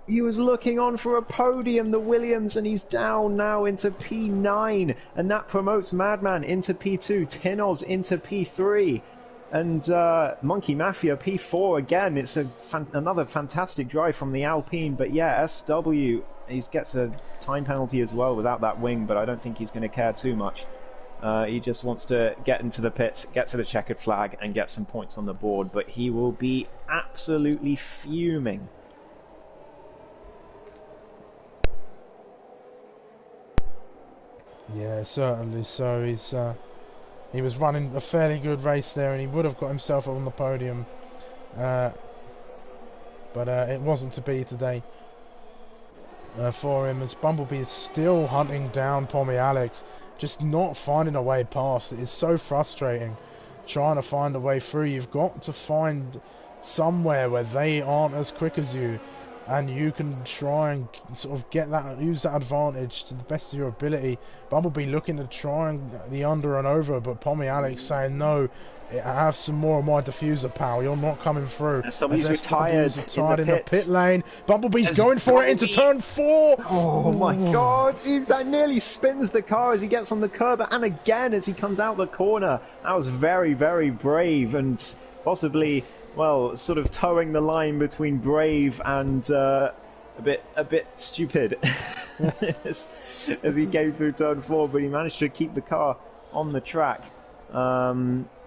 He was looking on for a podium, the Williams, and he's down now into P9, and that promotes Madman into P2, Tinos into P3, and Monkey Mafia P4 again. It's another fantastic drive from the Alpine, but yeah, SW, he gets a time penalty as well without that wing, but I don't think he's going to care too much. He just wants to get into the pits, get to the checkered flag, and get some points on the board, but he will be absolutely fuming. Yeah, certainly so. He was running a fairly good race there, and he would have got himself on the podium, but it wasn't to be today for him, as Bumblebee is still hunting down Pommy Alex, just not finding a way past. It is so frustrating trying to find a way through. You've got to find somewhere where they aren't as quick as you, and you can try and sort of use that advantage to the best of your ability. Bumblebee looking to try and the under and over, but Pommy Alex saying, no, I have some more of my diffuser, pal. You're not coming through. SW's retired in the pit lane. Bumblebee's going for it into turn 4. Oh my god, that nearly spins the car as he gets on the curb, and again as he comes out the corner. That was very, very brave, and possibly, well, sort of towing the line between brave and a bit stupid as he came through turn 4, but he managed to keep the car on the track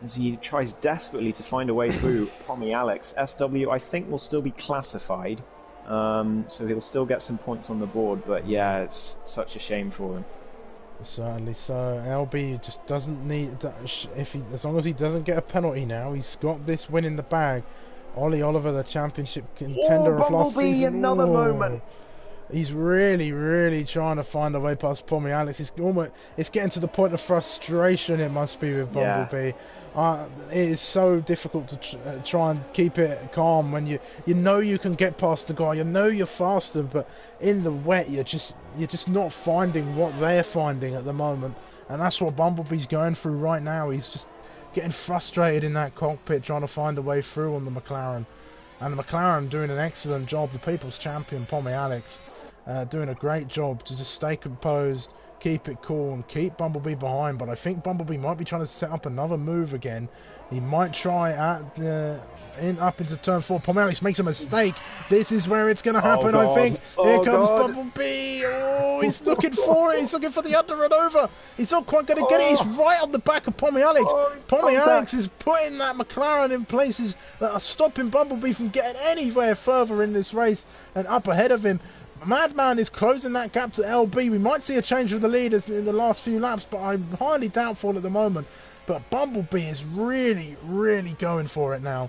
as he tries desperately to find a way through Pommy Alex. SW, I think, will still be classified, so he'll still get some points on the board, but yeah, it's such a shame for him. Certainly so. LB just doesn't need, as long as he doesn't get a penalty now, he's got this win in the bag. Ollie Oliver, the championship contender of last season. Another moment. He's really, really trying to find a way past Pommy Alex. It's getting to the point of frustration, it must be, with Bumblebee. It is so difficult to try and keep it calm when you know you can get past the guy, you know you're faster, but in the wet you're just not finding what they're finding at the moment, and that's what Bumblebee's going through right now. He's just getting frustrated in that cockpit trying to find a way through on the McLaren, and the McLaren doing an excellent job. The people's champion Pommy Alex doing a great job to just stay composed, keep it cool and keep Bumblebee behind, but I think Bumblebee might be trying to set up another move again. He might try at the up into turn 4. Pomeranz makes a mistake. This is where it's going to happen, I think. Here comes Bumblebee. Oh, he's looking for it. He's looking for the under and over. He's not quite going to get it. He's right on the back of Pomeranz. Pomeranz is putting that McLaren in places that are stopping Bumblebee from getting anywhere further in this race, and up ahead of him. Madman is closing that gap to LB. We might see a change of the leaders in the last few laps, but I'm highly doubtful at the moment. But Bumblebee is really, really going for it now.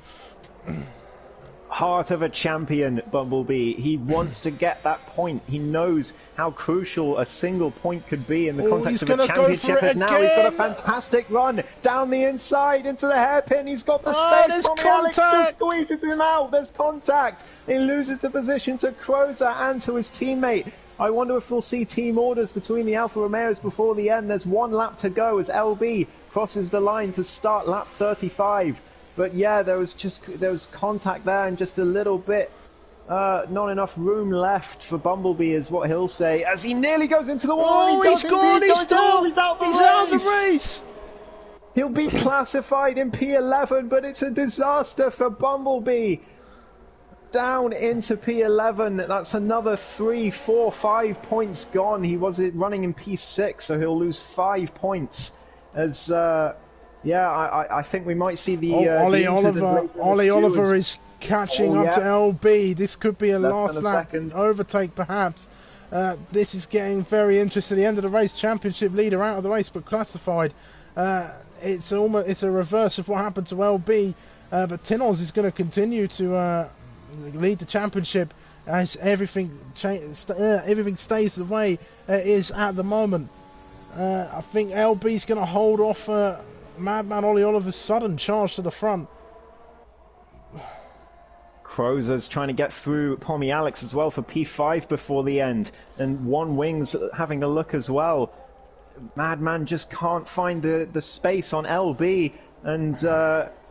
Heart of a champion, Bumblebee. He wants to get that point. He knows how crucial a single point could be in the context of a championship. And now he's got a fantastic run down the inside into the hairpin. He's got the space. There's contact. Squeezes him out. There's contact. He loses the position to Crozer and to his teammate. I wonder if we'll see team orders between the Alfa Romeos before the end. There's one lap to go as LB crosses the line to start lap 35. But yeah, there was contact there and just a little bit, not enough room left for Bumblebee is what he'll say as he nearly goes into the wall. Oh, he's gone! He's out of the race! He'll be classified in P11, but it's a disaster for Bumblebee. Down into P11, that's another 3, 4, 5 points gone. He was running in P6, so he'll lose 5 points as... yeah, I think we might see the... Ollie Oliver is catching up to LB. This could be a last lap overtake, perhaps. This is getting very interesting. The end of the race, championship leader out of the race, but classified. It's a reverse of what happened to LB. But Tinoz is going to continue to lead the championship as everything stays the way it is at the moment. I think LB's going to hold off... Madman Ollie Oliver's sudden charge to the front. Crozer's trying to get through Pomeranz as well for P5 before the end. And One Wing's having a look as well. Madman just can't find the space on LB. And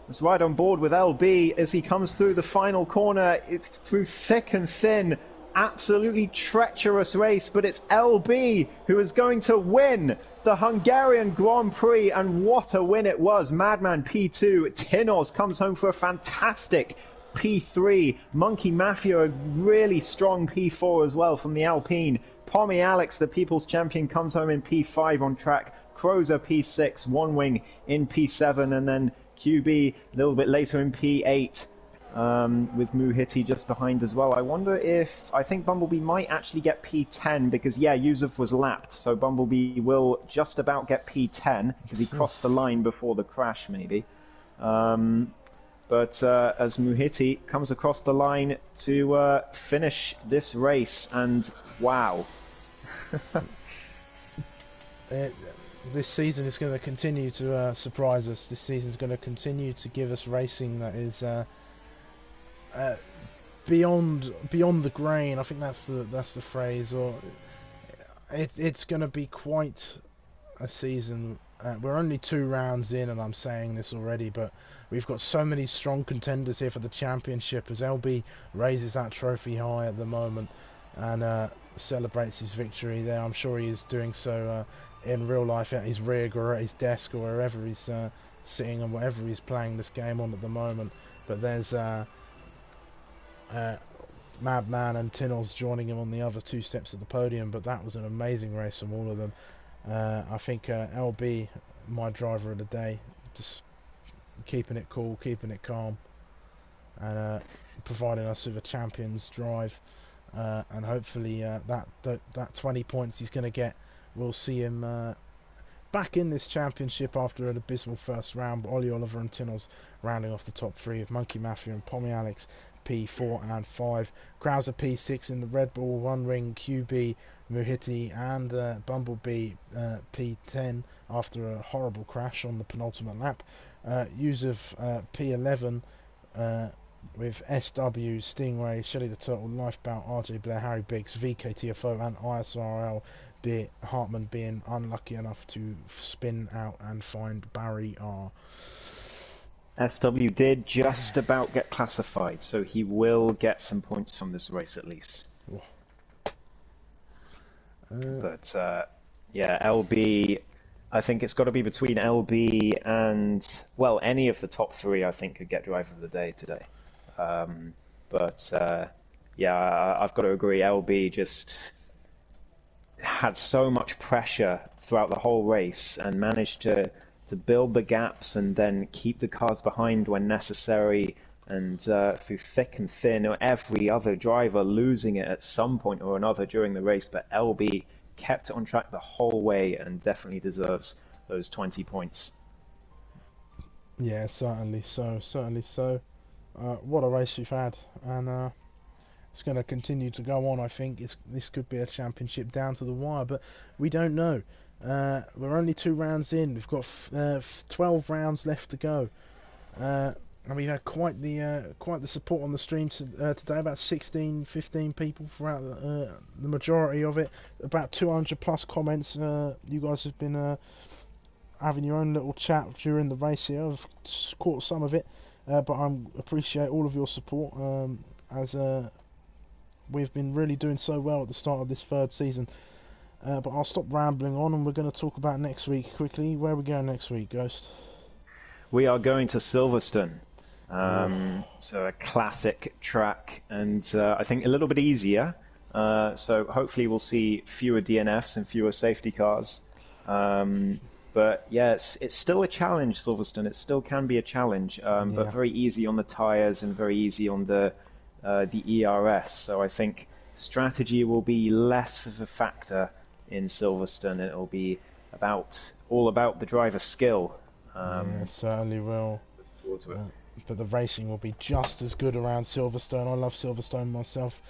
is right on board with LB as he comes through the final corner. It's through thick and thin. Absolutely treacherous race. But it's LB who is going to win the Hungarian Grand Prix, and what a win it was. Madman P2, Tinoz comes home for a fantastic P3, Monkey Mafia a really strong P4 as well from the Alpine. Pomeranz, the People's Champion, comes home in P5 on track. Crozer P6, One Wing in P7, and then QB a little bit later in P8. With Muhiti just behind as well. I think Bumblebee might actually get P10 because, yeah, Yusuf was lapped, so Bumblebee will just about get P10 because he crossed the line before the crash, maybe. But as Muhiti comes across the line to finish this race, and wow. This season is going to continue to surprise us. This season is going to continue to give us racing that is... beyond the grain. I think that's the phrase. Or it's going to be quite a season. We're only 2 rounds in, and I'm saying this already, but we've got so many strong contenders here for the championship as LB raises that trophy high at the moment and celebrates his victory there. I'm sure he is doing so in real life at his rig or at his desk or wherever he's sitting and whatever he's playing this game on at the moment. But there's Madman and Tinoz joining him on the other 2 steps of the podium, but that was an amazing race from all of them. I think LB, my driver of the day, just keeping it cool, keeping it calm, and providing us with a champion's drive, and hopefully that 20 points he's going to get, we'll see him back in this championship after an abysmal first round. But Ollie Oliver and Tinoz rounding off the top 3 of Monkey Mafia and Pomeranz P4 and 5. Krauser P6 in the Red Bull, One Ring, QB, Muhiti and Bumblebee P10 after a horrible crash on the penultimate lap. Yusuf P11 with SW, Stingray, Shelly the Turtle, Lifebout, RJ Blair, Harry Biggs, VKTFO and ISRL, Hartman being unlucky enough to spin out and find Barry R. SW did just about get classified, so he will get some points from this race at least. But Yeah, LB. I think it's got to be between LB and, well, any of the top three. I think could get driver of the day today. Um, but yeah, I've got to agree. LB just had so much pressure throughout the whole race and managed to build the gaps and then keep the cars behind when necessary. And through thick and thin, every other driver losing it at some point or another during the race, but LB kept it on track the whole way and definitely deserves those 20 points. Yeah, certainly so, certainly so. What a race we've had, and it's going to continue to go on. I think this could be a championship down to the wire, but we don't know. We're only 2 rounds in. We've got 12 rounds left to go, and we've had quite the support on the stream today. About 16, 15 people throughout the majority of it. About 200 plus comments. You guys have been having your own little chat during the race here. I've caught some of it, but I appreciate all of your support as we've been really doing so well at the start of this third season. But I'll stop rambling on, and we're going to talk about next week quickly. Where are we going next week, Ghost? We are going to Silverstone. Ooh. So a classic track, and I think a little bit easier. So hopefully we'll see fewer DNFs and fewer safety cars. But yeah, it's still a challenge, Silverstone. It still can be a challenge, but Yeah. very easy on the tires and very easy on the ERS. So I think strategy will be less of a factor in Silverstone. It'll be all about the driver skill. Yeah, certainly will. Looking forward to it. But the racing will be just as good around Silverstone. I love Silverstone myself.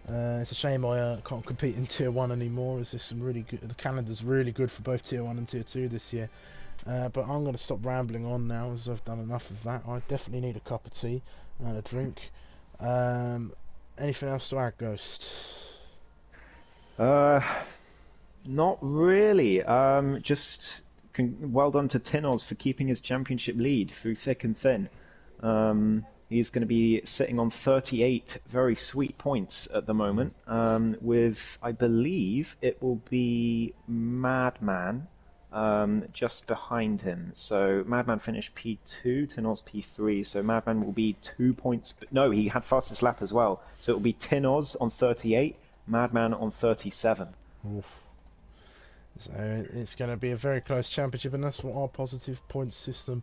It's a shame I can't compete in Tier 1 anymore, as there's some really good. The calendar's really good for both Tier 1 and Tier 2 this year. But I'm going to stop rambling on now, as I've done enough of that. I definitely need a cup of tea and a drink. Anything else to add, Ghost? Uh, Not really. Just well done to Tinos for keeping his championship lead through thick and thin. He's going to be sitting on 38 very sweet points at the moment, with, I believe, it will be Madman just behind him. So Madman finished P2, Tinos P3, so Madman will be 2 points. No, he had fastest lap as well. So it will be Tinos on 38, Madman on 37. Oof. So it's going to be a very close championship, and that's what our positive points system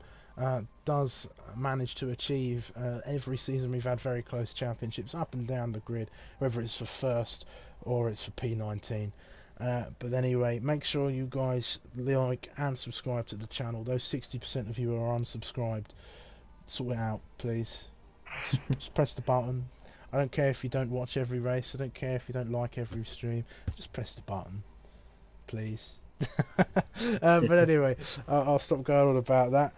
does manage to achieve. Every season we've had very close championships up and down the grid, whether it's for first or it's for P19. But anyway, make sure you guys like and subscribe to the channel. Those 60% of you who are unsubscribed, sort it out, please. Just press the button. I don't care if you don't watch every race. I don't care if you don't like every stream. Just press the button, please. But anyway, I'll stop going on about that.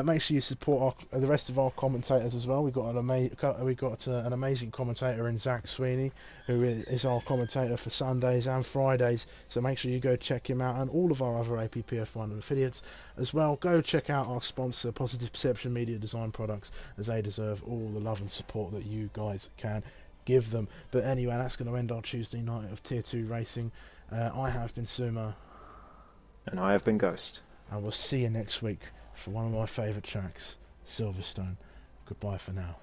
Make sure you support the rest of our commentators as well. We've got an amazing commentator in Zach Sweeney, who is our commentator for Sundays and Fridays. So make sure you go check him out, and all of our other APPF1 affiliates as well. Go check out our sponsor, Positive Perception Media Design Products, as they deserve all the love and support that you guys can give them. But anyway, that's going to end our Tuesday night of Tier 2 racing. I have been Sumo. And I have been Ghost. And we'll see you next week for one of my favourite tracks, Silverstone. Goodbye for now.